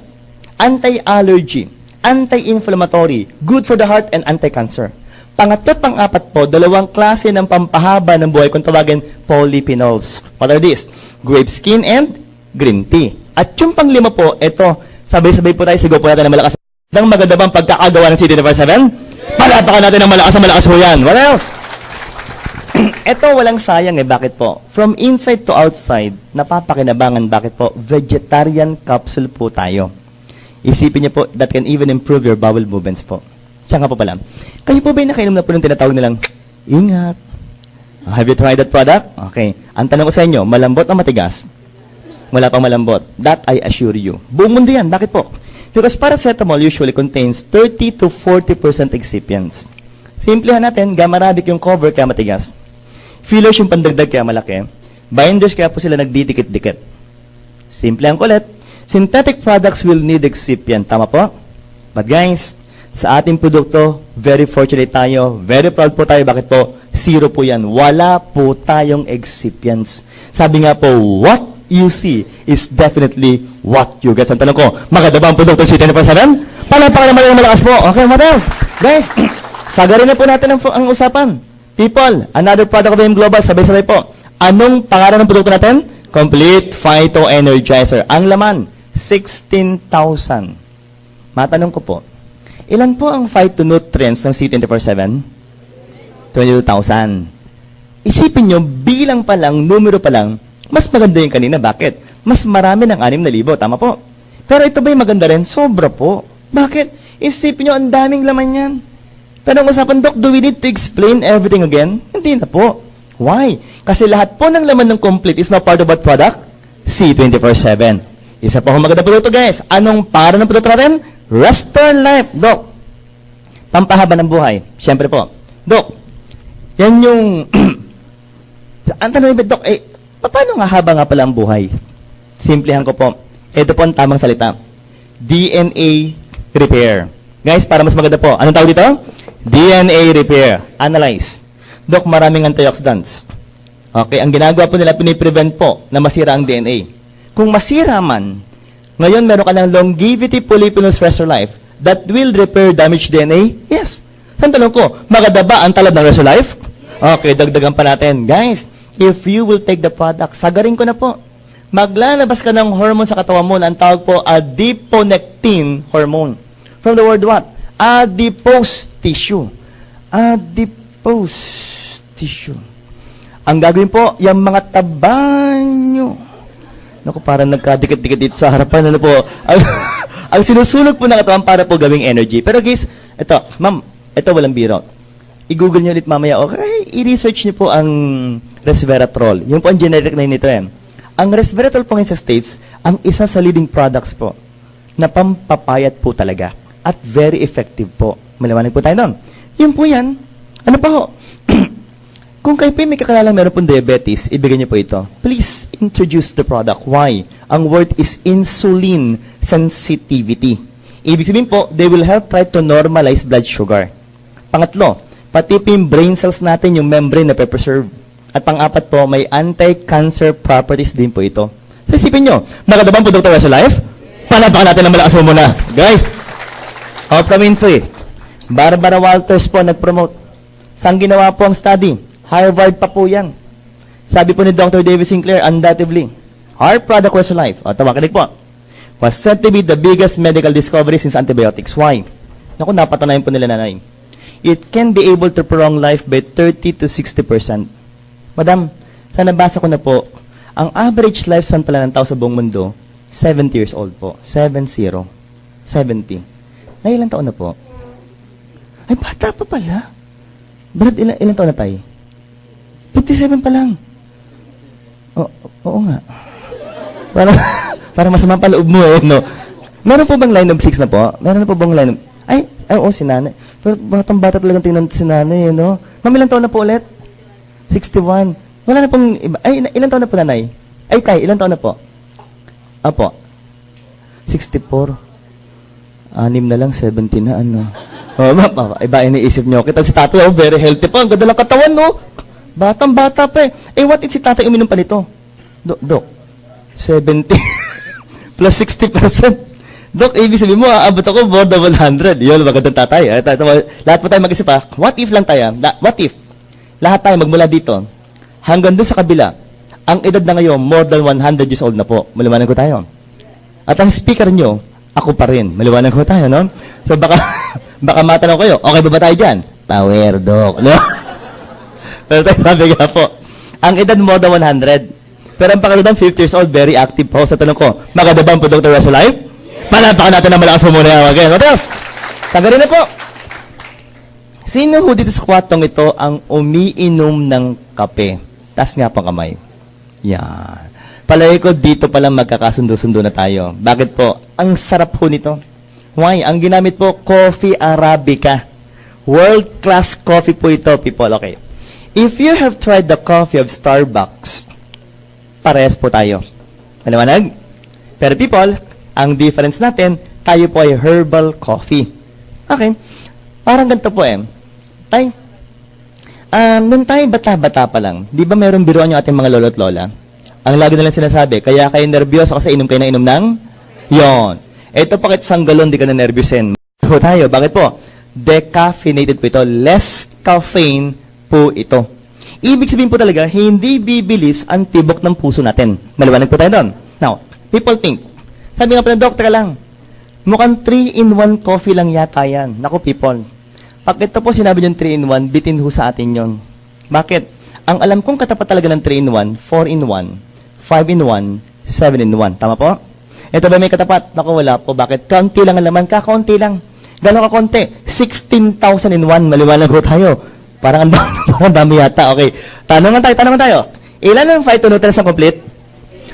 anti-allergy, anti-inflammatory, good for the heart, and anti-cancer. Pangatlo at pang-apat po, dalawang klase ng pampahaba ng buhay kung tawagin polyphenols. What are these? Grape skin and green tea. At yung panglima po, ito, sabay-sabay po tayo, sigaw po natin ng malakas. Ang maganda bang pagkakagawa ng C24/7? Palapakan natin ng malakas ho yan. What else? Ito, walang sayang eh. Bakit po? From inside to outside, napapakinabangan. Bakit po? Vegetarian capsule po tayo. Isipin niyo po, that can even improve your bowel movements po. Siya nga po pala. Kayo po ba'y nakainom na po ng tinatawag nilang, ingat, Have you tried that product? Okay. Ang tanong ko sa inyo, malambot o matigas? Wala pang malambot. That I assure you. Buong mundo yan. Bakit po? Because paracetamol usually contains 30 to 40% excipients. Simplihan natin, gamma arabic yung cover kaya matigas. Fillers yung pandagdag kaya malaki. Binders kaya po sila nagdidikit-dikit. Simplihan ko ulit. Synthetic products will need excipient. Tama po? But guys, sa ating produkto, very fortunate tayo. Very proud po tayo. Bakit po? Zero po yan. Wala po tayong excipients. Sabi nga po, what you see is definitely what you get. Ang tanong ko, maganda ba ang produkto C24/7? Palapakan naman yung malakas po. Okay, what else? Guys, sagarin na po natin ang usapan. People, another product of AM Global, sabay-sabay po. Anong pangalan ng produkto natin? Complete Phyto Energizer. Ang laman, 16,000. Matanong ko po, ilan po ang phytonutrients ng C24/7? 22,000. Isipin nyo, bilang pa lang, numero pa lang, mas maganda yung kanina. Bakit? Mas marami ng 6,000. Tama po. Pero ito ba yung maganda rin? Sobra po. Bakit? Isipin nyo, ang daming laman yan. Pero ang usapan, Doc, do we need to explain everything again? Hindi na po. Why? Kasi lahat po ng laman ng complete is now part of what product? C24/7. Isa po akong maganda produkto, guys. Anong para ng produkto natin? Restore Life, Doc. Pampahaba ng buhay. Siyempre po. Doc, yan yung... ang tanong ni Doc, paano nga haba nga pala ang buhay? Simplihan ko po. Ito po ang tamang salita. DNA repair. Guys, para mas maganda po. Anong tawag dito? DNA repair. Analyze. Doc, maraming antioxidants. Okay, ang ginagawa po nila, piniprevent po na masira ang DNA. Kung masira man, ngayon meron ka ng longevity polyphenol Restore Life that will repair damaged DNA? Yes. Saan tanong ko, maganda ba ang talab ng Restore Life? Okay, dagdagan pa natin. Guys, if you will take the product, sagarin ko na po. Maglalabas ka ng hormone sa katawan mo na ang tawag po adiponectin hormone. From the word what? Adipose tissue. Adipose tissue. Ang gagawin po, yung mga taba nyo. Naku, parang nagkadikit-dikit dito sa harapan. Ano po? Ang sinusulog po ng katawan para po gawing energy. Pero guys, ito, ma'am, ito walang biro. I-google nyo ulit mamaya. Okay, i-research nyo po ang resveratrol. Yung po ang generic na nito eh. Ang resveratrol po ngayon sa States, ang isa sa leading products po na pampapayat po talaga. At very effective po. Maliwanag po tayo doon. Yun po yan. Ano pa ho? Kung kayo po may kakalalang meron pong diabetes, ibigay niyo po ito. Please introduce the product. Why? Ang word is insulin sensitivity. Ibig sabihin po, they will help try to normalize blood sugar. Pangatlo, pati po yung brain cells natin, yung membrane na preserve. At pang-apat po, may anti-cancer properties din po ito. So isipin nyo, maganda ba ang produkto Restore Life? Palapakan natin ang malakas mo muna. Guys, Oprah Winfrey, Barbara Walters po nag-promote. Saan ginawa po ang study? Harvard pa po yan. Sabi po ni Dr. David Sinclair, undoubtedly, our product Restore Life, o tawakinig po, was said to be the biggest medical discovery since antibiotics. Why? Naku, napatanayan po nila nanay. It can be able to prolong life by 30 to 60%. Madam, sa nabasa ko na po, ang average lifespan pala ng tao sa buong mundo, 70 years old po. 70. 70. Na ilang taon na po? Ay, bata pa pala. Brad, ilang taon na tayo? 57 pa lang. Oo nga. Parang masama pa loob mo eh, no? Meron po bang line of 6 na po? Meron na po bang line of... Ay, oo, si nanay. Pero batang-bata talagang tingnan si nanay, eh, no? Ma'am, ilang taon na po ulit? 61. Wala na pong iba. Ay, ilang taon na po nanay? Ay, tay, ilang taon na po? Apo. 64. 6 na lang, 70 na, ano. Oh, ma'am, iba iniisip niyo. Kita si tatay, oh, very healthy pa. Ang ganda ng katawan, no? Batang-bata pa eh. Eh, what if si tatay uminom pa nito? Dok, 70 plus 60%. Dok, ibig sabihin mo, aabot ako more than 100. Yun, magandang tatay. Lahat po tayo mag-isip ha. What if lang tayo? What if? Lahat tayo magmula dito. Hanggang doon sa kabila. Ang edad na ngayon, more than 100 years old na po. Maliwanag ko tayo. At ang speaker nyo, ako pa rin. Maliwanag ko tayo, no? So, baka matanong kayo, okay ba tayo dyan? Power, Dok. No? Pero tayo sabi nga po, ang edad more than 100. Pero ang pakaludan, 50 years old, very active po. Sa tanong ko, maganda ba ang produkto Restore Life? Palapakan natin ang malakas mo muna. Okay, what else? Sagarin na po. Sino ho dito sa kwartong ito ang umiinom ng kape? Taas nga po ang kamay. Yan. Palagi ko dito palang magkakasundo-sundo na tayo. Bakit po? Ang sarap ho nito. Why? Ang ginamit po, coffee Arabica. World-class coffee po ito, people. Okay. If you have tried the coffee of Starbucks, parehas po tayo. Maliwanag? Pero people, ang difference natin, tayo po ay herbal coffee. Okay. Parang ganito po Tay, nung tayo bata-bata pa lang, di ba mayroong biruan yung ating mga lolo't lola? Ang lagi nilang sinasabi, kaya kayo nervyoso kasi inom kayo na inom ng yon. Ito pa kahit isang galon, di ka na nervyosin. So tayo, bakit po? Decaffeinated po ito. Less caffeine po ito. Ibig sabihin po talaga, hindi bibilis ang tibok ng puso natin. Maliwanag po tayo doon. Now, people think, sabi nga pala, doktor lang, mukhang 3-in-1 coffee lang yata yan. Naku, people. Pag ito po sinabi yung 3-in-1, bitin ho sa atin yon. Bakit? Ang alam kong katapat talaga ng 3-in-1, 4-in-1, 5-in-1, 7-in-1. Tama po? Ito ba may katapat? Naku, wala po. Bakit? Kaunti lang ang laman. Kakaunti lang. Gano'ng kakonti? 16,000 in 1. Maliwanag ho tayo. Parang ang dami yata. Okay. Tanungan tayo. Ilan ang phytonutrients na complete?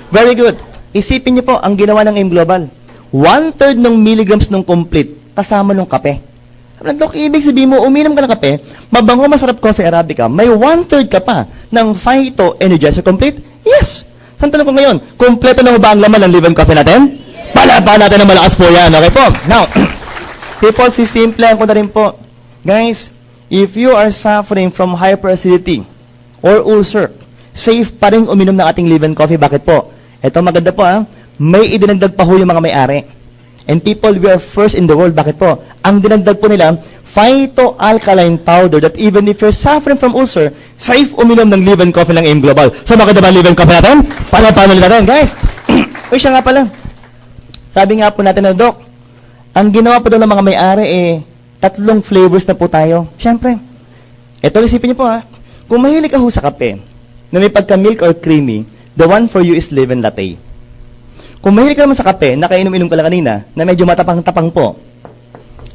Very good. Isipin niyo po, ang ginawa ng AIM Global. 1/3 ng milligrams ng complete kasama ng kape. Dok, ibig sabihin mo, uminom ka ng kape, mabango, masarap coffee Arabica, may 1/3 ka pa ng Phyto Energizer Complete? Yes! Saan tanong ko ngayon? Kompleto na ba ang laman ng live coffee natin? Palaban natin ng malakas po yan. Okay po? Now, people, sisimplahan ko na rin po. Guys, if you are suffering from hyperacidity or ulcer, safe pa rin uminom ng ating live coffee. Bakit po? Ito maganda po may idinagdag pa ho yung mga may-ari. And people, we are first in the world. Bakit po? Ang dinagdag po nila, phytoalkaline powder that even if you're suffering from ulcer, safe uminom ng live coffee ng AIM Global. So, maganda ba ang live coffee natin? Paano natin, guys? Uy, siya nga pala. Sabi nga po natin na, Dok, ang ginawa po doon ng mga may-ari, 3 flavors na po tayo. Siyempre, ito isipin niyo po kung mahilig ka ho sa kape, na may pagka-milk or creamy, the one for you is live and latte. Kung mahilig ka naman sa kape, nakainom-inom ka lang kanina, na medyo matapang-tapang po,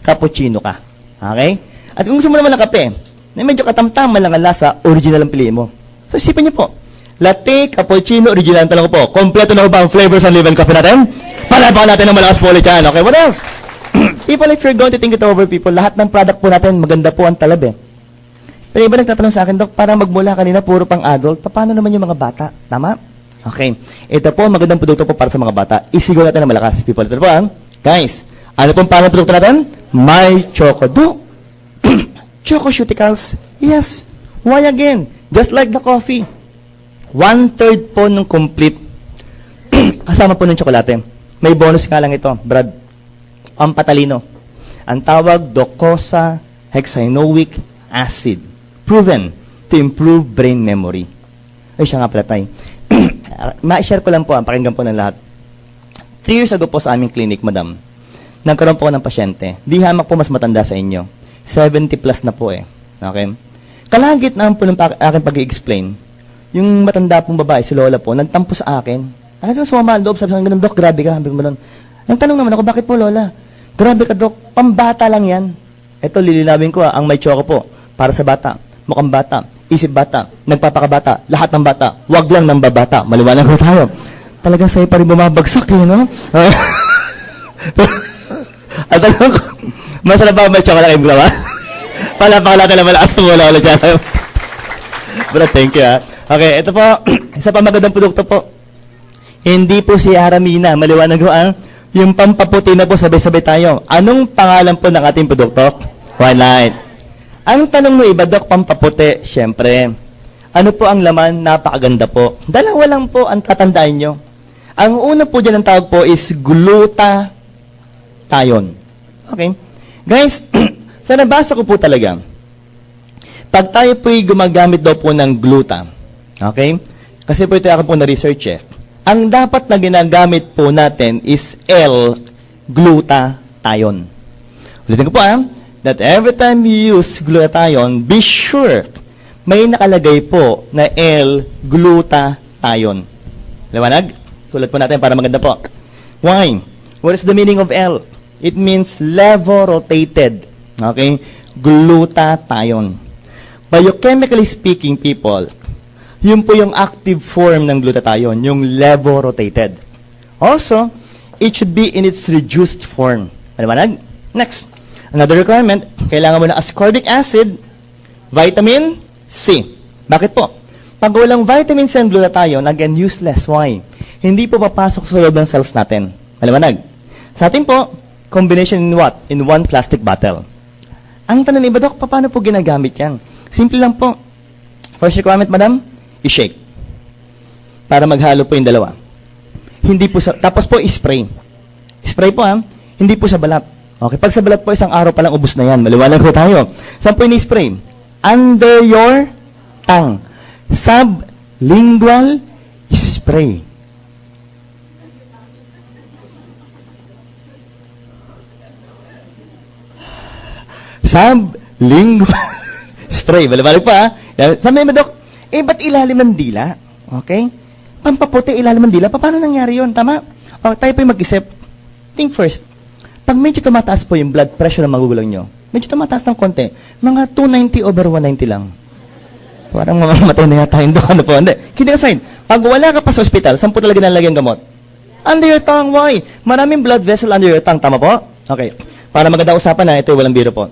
cappuccino ka. Okay? At kung gusto mo naman ng kape, na medyo katamtaman lang ang lasa, original ang piliin mo. So, isipin niyo po, latte, cappuccino, original talaga po. Kompleto na ba ang flavors ng live and coffee natin? Palabakan natin ng malakas po ulit yan. Okay, what else? People, if you're going to think it over, people, lahat ng product po natin, maganda po ang talab Pero iba nagtatanong sa akin, Dok, parang magmula kanina, puro pang adult, paano naman yung mga bata? Tama? Okay. Ito po, magandang produkto po para sa mga bata. Isigaw natin ng malakas. People, ito po guys, ano pong pangalan ng produkto natin? My Choco. Dok, Chococeuticals. Yes. Why again? Just like the coffee. 1/3 po ng complete. Kasama po ng tsokolate. May bonus nga lang ito, Brad. Ang patalino. Ang tawag, docosahexaenoic acid. Proven to improve brain memory. Ay, siya nga pala tayo. Ma-share ko lang po, pakinggan po ng lahat. 3 years ago po sa aming clinic, madam, nagkaroon po ng pasyente. Di hamak po mas matanda sa inyo. 70 plus na po Okay? Kalagit naman po ng aking pag-i-explain, yung matanda pong babae, si Lola po, nagtampo sa akin. Talagang sumama ang loob, sabi ko, Dok, grabe ka. Sabi ko, nagtanong naman ako, bakit po, Lola? Grabe ka, Dok, pambata lang yan. Ito, lilinawin ko ang may choco po, para sa bata, mukhang bata, isip bata, nagpapakabata, lahat ng bata, wag lang ng babata. Maliwanag ko tayo. Talagang sa'yo pa rin bumabagsak no? At alam ko, masarap ba may chocolate kayo gulawa? Palapakala ka na malakas mo wala dyan. Bro, thank you Okay, ito po, isa pa magandang produkto po. Hindi po si Aramina, maliwanag ko yung pampaputi na po sabay-sabay tayo. Anong pangalan po ng ating produkto? One Light. Ang tanong mo iba, Dok, pampaputi, syempre. Ano po ang laman? Napakaganda po. Dalawa lang po ang tatandaan nyo. Ang una po dyan ang tawag po is glutathione. Okay? Guys, sa nabasa ko po talaga, pag tayo po'y gumagamit daw po ng gluta, okay? Kasi po ito ako po na-research Ang dapat na ginagamit po natin is L-glutathione. Ulitin ko po that every time you use glutathione, be sure may nakalagay po na L-glutathione. Liwanag? Sulat po natin para maganda po. Why? What is the meaning of L? It means levo-rotated. Okay? glutathione. Biochemically speaking, people, yun po yung active form ng glutathione, yung levo-rotated. Also, it should be in its reduced form. Maliwanag? Next. Another requirement, kailangan mo ng ascorbic acid, vitamin C. Bakit po? Pag walang vitamin C ang glutathione, again, useless. Why? Hindi po papasok sa loob ng cells natin. Maliwanag? Sa atin po, combination in what? In one plastic bottle. Ang tanong ni iba, Dok, paano po ginagamit yan? Simple lang po. First requirement, madam, i-shake. Para maghalo po yung dalawa. Hindi po sa, tapos po, i-spray. Spray po, ha? Hindi po sa balat. Okay, pag sa balat po, isang araw pa lang ubos na yan. Maliwanag po tayo. Saan po ini-spray? Under your tongue. Sublingual spray. Sublingual spray. Balik pa, ha? Sabi mo, Dok, ba't ilalim ng dila? Okay? Pampaputi, ilalim ng dila. Paano nangyari yun? Tama? O, tayo po yung mag-isip. Think first. Pag medyo tumataas po yung blood pressure ng magugulang nyo, medyo tumataas ng konti, mga 290/190 lang. Parang mamamatay na yata yung Dok. Ano po? Hindi. Kidding aside, pag wala ka pa sa hospital, saan po talaga nalagyan gamot? Under your tongue. Why? Maraming blood vessel under your tongue. Tama po? Okay. Para maganda usapan na, ito walang biro po.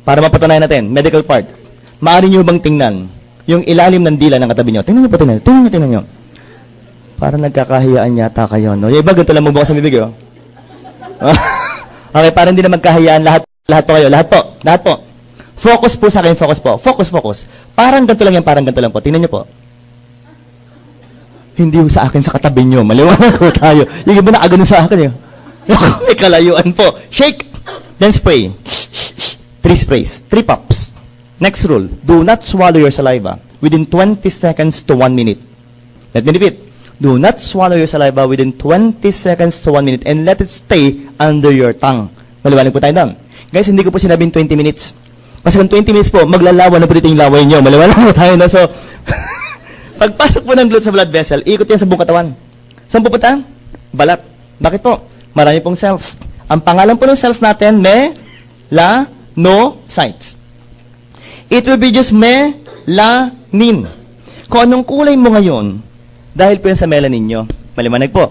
Para mapatunayan natin, medical part. Maaari nyo bang tingnan yung ilalim ng dila ng katabi nyo? Tingnan nyo po, tingnan nyo. Para nagkakahiyaan yata kayo, no? Yung iba, ganito lang magbukas ang bibig, oh. Okay, para hindi na magkahiyaan, lahat po kayo, lahat po. Focus po sa akin, focus po. Focus. Parang ganito lang yan, parang ganito lang po. Tingnan nyo po. Hindi sa akin, sa katabi nyo. Maliwanag ko tayo. Yung iba na agad sa akin, eh. May kalayuan po. Shake, then spray. 3 sprays, 3 pops. Next rule, do not swallow your saliva within 20 seconds to 1 minute. Let me repeat. Do not swallow your saliva within 20 seconds to 1 minute and let it stay under your tongue. Maliwanag po tayo doon. Guys, hindi ko po sinabing 20 minutes. Kasi kung 20 minutes po, maglalawa na po dito yung laway nyo. Maliwanag po tayo, no? So, pagpasok po ng glut sa blood vessel, ikot yan sa buong katawan. Saan pupunta? Balat. Bakit po? Marami pong cells. Ang pangalan po ng cells natin, melanocytes. It will be just melanin. Kung anong kulay mo ngayon, dahil po yan sa melanin nyo. Maliwanag po.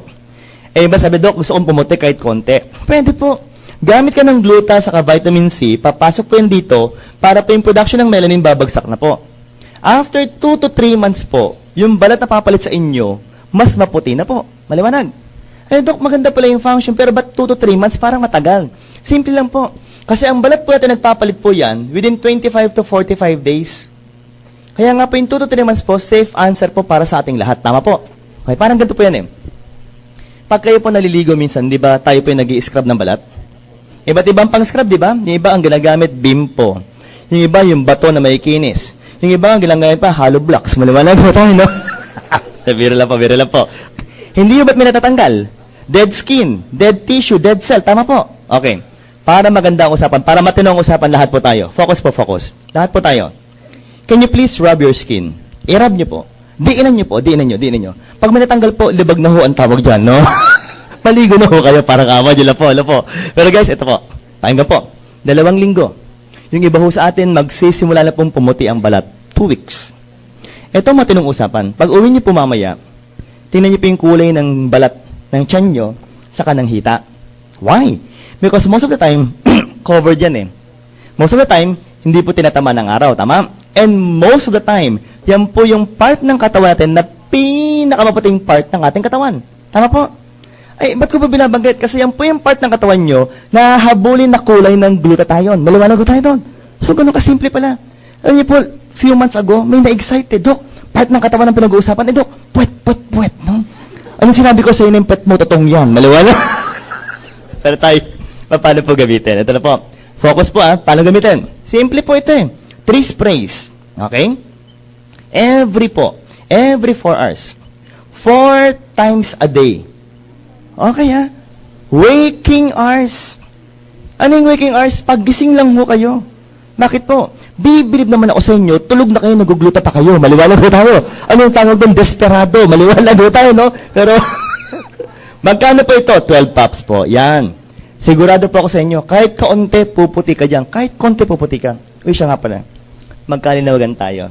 Iba sabi, Dok, gusto kong pumuti kahit konti. Pwede po. Gamit ka ng gluta saka vitamin C, papasok po yan dito para po yung production ng melanin babagsak na po. After 2 to 3 months po, yung balat na papalit sa inyo, mas maputi na po. Maliwanag. Dok, maganda pala yung function, pero ba't 2 to 3 months parang matagal? Simple lang po. Kasi ang balat po natin nagpapalit po yan within 25 to 45 days. Kaya nga po yung 2 to 3 months po, safe answer po para sa ating lahat. Tama po. Okay, parang ganito po yan eh. Pag kayo po naliligo minsan, di ba, tayo po yung nag-i-scrub ng balat? Iba't ibang pang-scrub, di ba? Yung iba ang ginagamit, bimpo. Yung iba, yung bato na may kinis. Yung iba ang ginagamit pa, hollow blocks. Maliwanag po tayo, no? Biro lang po. Hindi yung ba't may natatanggal? Dead skin, dead tissue, dead cell. Tama po. Okay. Para maganda ang usapan, para matinong usapan, lahat po tayo. Focus po, focus. Lahat po tayo. Can you please rub your skin? I-rub nyo po. Diinan nyo. Pag may natanggal po, libag na ho ang tawag dyan, no? Maligo na ho kayo, parang kama nyo lang po. Pero guys, ito po. Pakinggan po. 2 linggo. Yung iba ho sa atin, magsisimula na pong pumuti ang balat. 2 weeks. Ito matinong usapan. Pag uwi nyo po mamaya, tingnan nyo po yung kulay ng balat ng tiyan nyo, saka ng hita. Why? Because most of the time, covered yan eh. Most of the time, hindi po tinatama ng araw, tama? And most of the time, yan po yung part ng katawan natin na pinakamaputing part ng ating katawan. Tama po? Ay, ba't ko pa binabanggit? Kasi yan po yung part ng katawan nyo na habulin na kulay ng glutathione. Maliwanag ko tayo doon. So, ganun kasimple pala. Alam niyo po, few months ago, may na-excited. Dok, part ng katawan ng pinag-uusapan. Dok, puwet, no? Anong sinabi ko sa inyo, pet mo, totong yan. Maliwanag? Pero tayo, paano po gamitin? Ito na po. Focus po, paano gamitin? Simple po ito eh. 3 sprays. Okay? Every 4 hours. 4 times a day. Okay Waking hours. Ano yung waking hours? Paggising lang ho kayo. Bakit po? Bibilib naman ako sa inyo, tulog na kayo, nagugluta pa kayo. Maliwanag ho tayo. Ano yung tawag doon? Desperado. Maliwanag ho tayo, no? Pero, magkano po ito? 12 pops po. Yan. Sigurado po ako sa inyo, kahit kaunti puputi ka dyan, kahit konti puputi ka. Uy, siya nga pala. Magkalinawagan tayo.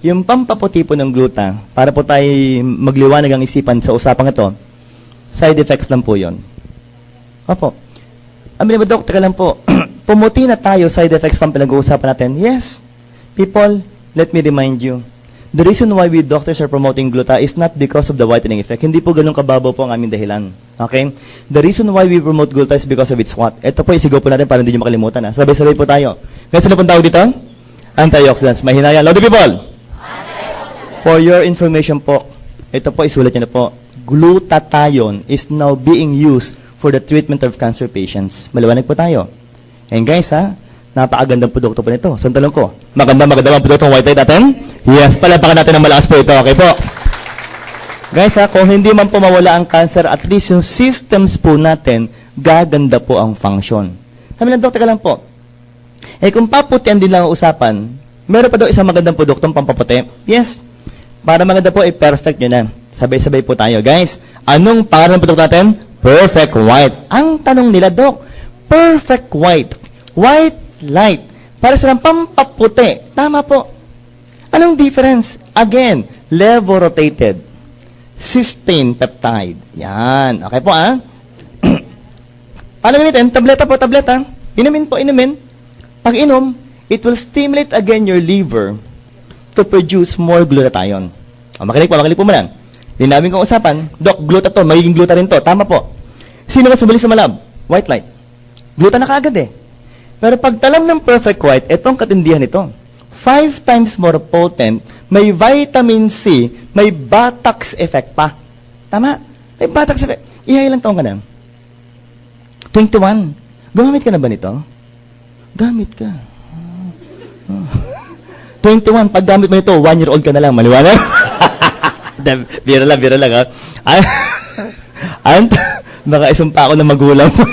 Yung pampaputi po ng gluta, para po tayo magliwanag ang isipan sa usapang ito, side effects lang po yun. Opo. Amin ba, Dok, teka lang po. Pumuti na tayo, side effects pang pinag-uusapan natin. Yes. People, let me remind you, the reason why we doctors are promoting gluta is not because of the whitening effect. Hindi po ganun kababaw po ang aming dahilan. Okay? The reason why we promote gluta is because of its what? Ito po, isigaw po natin para hindi nyo makalimutan. Ha? Sabay-sabay po tayo. Guys, ano pong tawag dito? Antioxidants. Mahina yan. Loud people! For your information po, ito po, isulat nyo na po. Glutathione is now being used for the treatment of cancer patients. Maliwanag po tayo. And guys, napakagandang produkto po nito. So, ang tanong ko, magandang ang produktong white light natin? Yes, palapakan natin ng malakas po ito. Okay po. Guys, kung hindi man po mawala ang cancer, at least yung systems po natin, gaganda po ang function. Sabi lang, Doktor, lang po. Kung paputian din lang ang usapan, meron pa daw isang magandang produktong pampaputi? Yes. Para maganda po, perfect nyo na. Sabay-sabay po tayo. Guys, anong pangalan ng produkto natin? Perfect White. Ang tanong nila, Dok, Perfect White. White light. Para silang pampaputi. Tama po. Anong difference? Again, levo-rotated. Cysteine peptide. Yan. Okay po, Paano gamitin? Tableta po, tableta. Inumin po, inumin. Pag inom, it will stimulate again your liver to produce more glutathione. Makinig po muna. Linawin kong usapan, Dok, gluta to, magiging gluta rin to. Tama po. Sino mas mabilis sa malab? White light. Gluta na kaagad Pero pag talam ng Perfect White, itong katindihan nito. 5 times more potent, may vitamin C, may Botox effect pa. Tama? May Botox effect. Ilang taong ka na? 21. Gumamit ka na ba nito? Gamit ka. 21, pag gamit mo nito, 1-year-old ka na lang, maliwanag? Bira lang, baka isumpa ako ng magulang mo.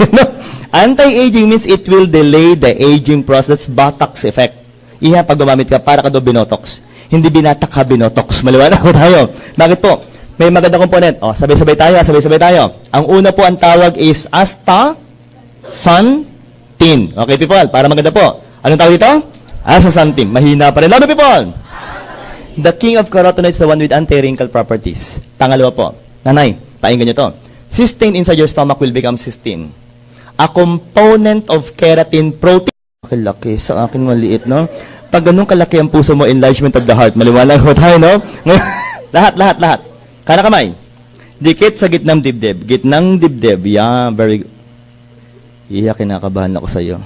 Anti-aging means it will delay the aging process, Botox effect. Pag gumamit ka, para ka daw binotox. Hindi binatak ka binotox. Maliwanag ko tayo. Bakit po? May maganda component. Sabay-sabay tayo. Ang una po, ang tawag is astaxanthin. Okay, people, para maganda po. Anong tawag dito? Astaxanthin. Mahina pa rin. Loud people! The king of carotenoids is the one with anti-wrinkle properties. Pangalawa po. Nanay, painggan nyo to. Cysteine inside your stomach will become cysteine. A component of keratin protein. Laki, sa akin maliit, no? Pag ganun kalaki ang puso mo, enlargement of the heart. Maliwanag ko tayo, no? lahat. Kana kamay. Dikit sa gitnang dibdib. Yeah, very good. Kinakabahan ako sa iyo.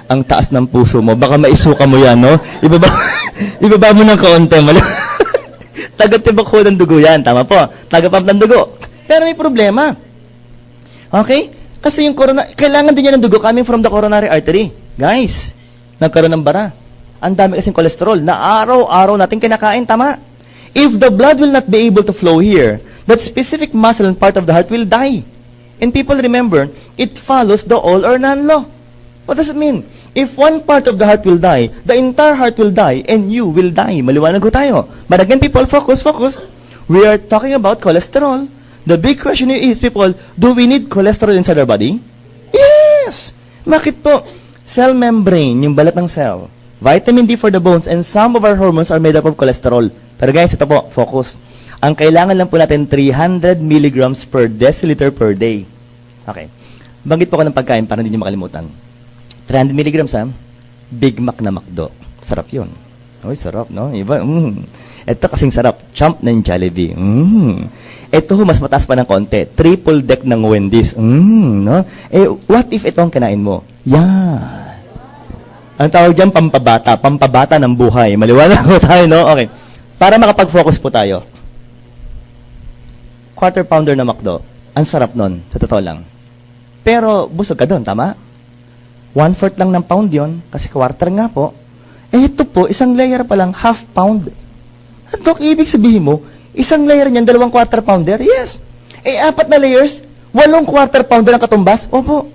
Ang taas ng puso mo, baka maisuka mo yan, no? Ibaba mo ng kaunti. Tagatibak ko ng dugo yan, tama po. Tagapump ng dugo. Pero may problema. Okay? Kasi yung kailangan din yan ng dugo coming from the coronary artery. Guys, nagkaroon ng bara. Ang dami kasing kolesterol na araw-araw natin kinakain, tama? If the blood will not be able to flow here, that specific muscle and part of the heart will die. And people remember, it follows the all or none law. What does it mean? If one part of the heart will die, the entire heart will die, and you will die. Maliwanag ko tayo. But again, people, focus. We are talking about cholesterol. The big question is, people, do we need cholesterol inside our body? Yes! Bakit po? Cell membrane, yung balat ng cell. Vitamin D for the bones, and some of our hormones are made up of cholesterol. Pero guys, ito po, focus. Ang kailangan lang po natin, 300 milligrams per deciliter per day. Okay. Banggit po ko ng pagkain para hindi nyo makalimutan. 300 milligrams, Big Mac na McDo. Sarap yun. Uy, sarap, no? Iba, Ito kasing sarap. Chomp ng Jollibee. Ito, mas mataas pa ng konti. Triple deck ng Wendy's. No? What if ito ang kinain mo? Yeah. Ang tawag dyan, pampabata ng buhay. Maliwanag ko tayo, no? Okay. Para makapag-focus po tayo. Quarter pounder na McDo. Ang sarap nun, sa totoo lang. Pero, busog ka doon, tama? 1/4 lang ng pound yon, kasi quarter nga po. Ito po, isang layer pa lang, half pound. Dok, ibig sabihin mo, isang layer niyan, 2 quarter pounder? Yes. 4 na layers, 8 quarter pounder ang katumbas? Opo.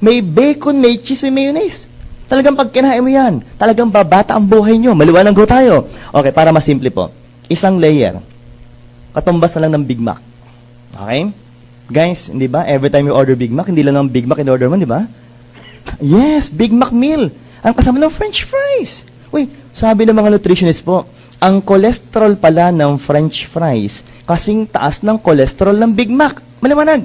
May bacon, may cheese, may mayonnaise. Talagang pag kinain mo yan, talagang babata ang buhay nyo. Maliwanag ko tayo. Okay, para mas simple po. Isang layer, katumbas na lang ng Big Mac. Okay? Guys, hindi ba? Every time you order Big Mac, hindi lang ng Big Mac in order mo, di ba? Yes, Big Mac meal. Ang kasama ng French fries. Uy, sabi ng mga nutritionist po, ang cholesterol pala ng French fries kasing taas ng cholesterol ng Big Mac. Maliwanag.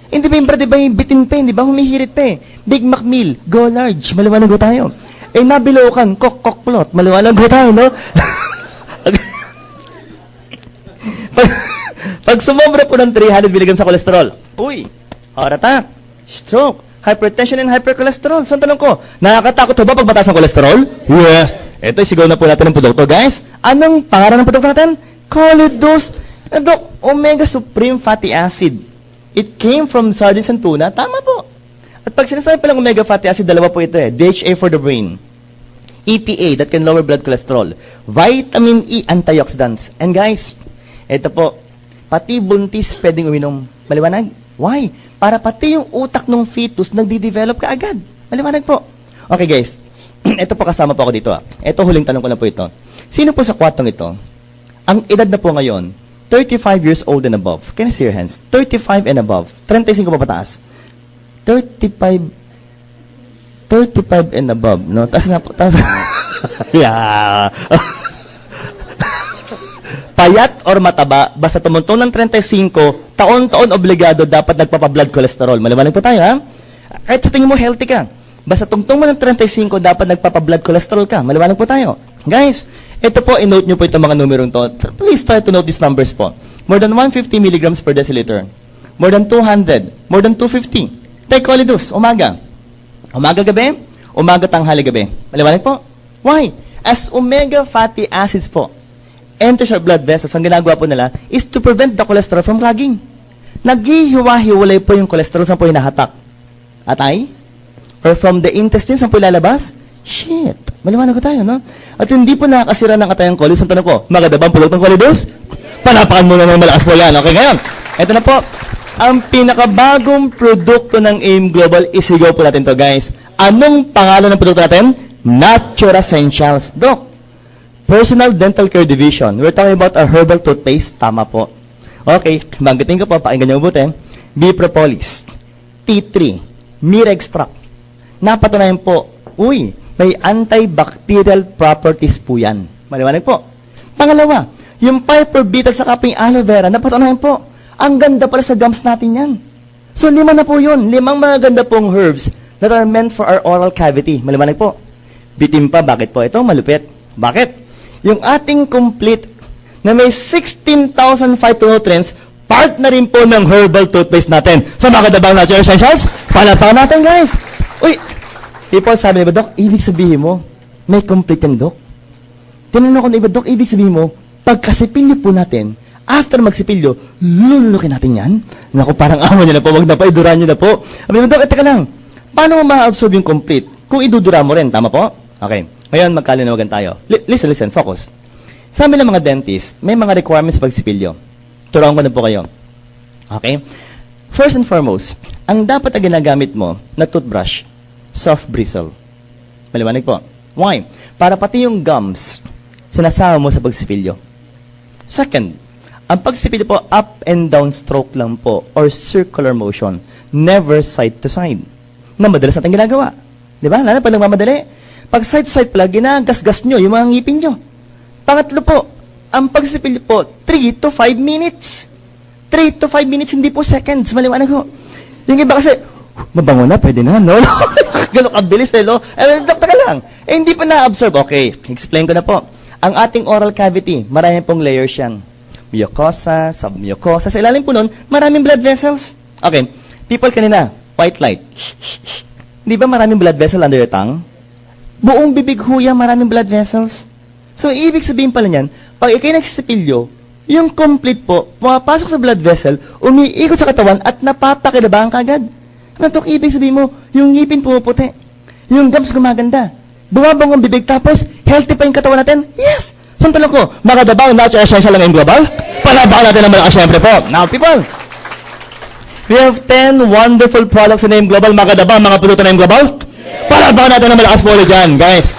Hindi ba yung brad, di ba yung bitin pa, di ba humihirit pa eh. Big Mac meal, go large, maliwanag ko tayo. Eh nabilokan, kok-kok-plot, maliwanag ko tayo, no? pag sumobra po ng 300 mg sa cholesterol, uy, heart attack, stroke, hypertension and hypercholesterol. So, ang tanong ko, nakakatakot ba pag mataas ang cholesterol? Yes. Ito, sigaw na po natin ng produkto, guys. Anong pangalan ng produkto natin? Calidus. Dok, Omega Supreme Fatty Acid. It came from sardines and tuna. Tama po. At pag sinasabi palang omega fatty acid, dalawa po ito eh. DHA for the brain. EPA, that can lower blood cholesterol. Vitamin E, antioxidants. And guys, ito po, pati buntis pwedeng uminom. Maliwanag? Why? Para pati yung utak ng fetus nagdi-develop ka agad. Maliwanag po. Okay guys, ito po kasama po ako dito. Ito huling tanong ko na po ito. Sino po sa kwatong ito? Ang edad na po ngayon, 35 years old and above. Can I see your hands? 35 and above. 35 pa pataas. 35 and above. No? Taas nga po. Taas. Yeah. Payat or mataba, basta tumuntong ng 35, taon-taon obligado dapat nagpapa-blood cholesterol. Maliwanag po tayo, ha? Kahit sa tingin mo healthy ka, basta tungtong mo ng 35, dapat nagpapa-blood cholesterol ka. Maliwanag po tayo. Guys, ito po, i-note nyo po itong mga numerong to. Please try to note these numbers po. More than 150 milligrams per deciliter. More than 200. More than 250. Take Calidus, umaga. Umaga gabi, umaga tanghali gabi. Maliwanag po? Why? As omega fatty acids po, enters our blood vessels, ang ginagawa po nila is to prevent the cholesterol from clogging. Naghihiwa-hiwalay po yung cholesterol sa po hinahatak. Atay? Or from the intestines, saan po ilalabas? Shit. Maliwanag ko tayo, no? At hindi po nakakasira ng atay ang Calidus. Ang tanong ko, maganda bang produktong Calidus? Panapakan muna ng malakas po yan. Okay, ngayon. Ito na po. Ang pinakabagong produkto ng AIM Global, isigaw po natin to, guys. Anong pangalan ng produkto natin? Natura Essentials. Doc, Personal Dental Care Division. We're talking about a herbal toothpaste. Tama po. Okay, banggitin ko po, pakinggan niyo mabuti. Bee Propolis, tea tree, myrrh extract. Napatunayan po, uy, may antibacterial properties po yan. Maliwanag po. Pangalawa, yung Piper Beetle sa kaping aloe vera, napatunayan po, ang ganda pala sa gums natin yan. So, 5 na po yun. 5 magaganda pong herbs that are meant for our oral cavity. Maliwanag po. Bitim pa, bakit po? Ito, malupit. Bakit? Yung ating complete na may 16,000 phytonutrients, part na rin po ng herbal toothpaste natin. So, makadabang natural essentials, palataw natin, guys. Uy, people sabi niba, Dok, ibig sabihin mo, may complete yan, Dok. Tinanong ko na iba, Dok, ibig sabihin mo, pagkasipilyo po natin, after magsipilyo, lulunukin natin yan. Naku, parang amo niya na po, wag na pa, iduran niyo na po. Sabi mo, Dok, teka lang, paano mo ma-absorb yung complete? Kung idudura mo rin, tama po? Okay. Ngayon, magkalinawagan tayo. Listen, focus. Sa amin ng mga dentist, may mga requirements pagsipilyo. Turuan ko na po kayo. Okay? First and foremost, ang dapat na ginagamit mo na toothbrush, soft bristle. Maliwanag po. Why? Para pati yung gums, sinasama mo sa pagsipilyo. Second, ang pagsipilyo po, up and down stroke lang po, or circular motion. Never side to side. Na madalas natin ginagawa. Di ba? Lalo pag nagmamadali. Pag side-side pala, ginagasgas nyo yung mga ngipin nyo. Pangatlo po, ang pagsipilyo po, 3 to 5 minutes. 3 to 5 minutes, hindi po seconds. Maliwanag ko. Yung iba kasi, mabango na, pwede na, no? Gano'ng kabilis, eh, no? Dokta ka lang. Hindi pa na-absorb. Okay, explain ko na po. Ang ating oral cavity, maraming pong layers yan. Mucosa, submucosa. Sa ilalim po nun, maraming blood vessels. Okay, people kanina, white light. Di ba maraming blood vessel under your tongue? Buong bibig huya, maraming blood vessels. So, ibig sabihin pala niyan, pag ikay nagsisipilyo, yung complete po, pumapasok sa blood vessel, umiikot sa katawan, at napapakinabangan ka agad. Ano ito, ibig sabihin mo, yung ngipin pumuputi, yung gums gumaganda, bumabang ang bibig, tapos, healthy pa yung katawan natin? Yes! So, ang tanong ko, makadabang natural essential lang yung global? Palabakan natin ang malakas, syempre po. Now, people, we have 10 wonderful products in AIM Global. Makadabang mga produkto na AIM Global? Palabakan natin ang malakas po ulit dyan, guys.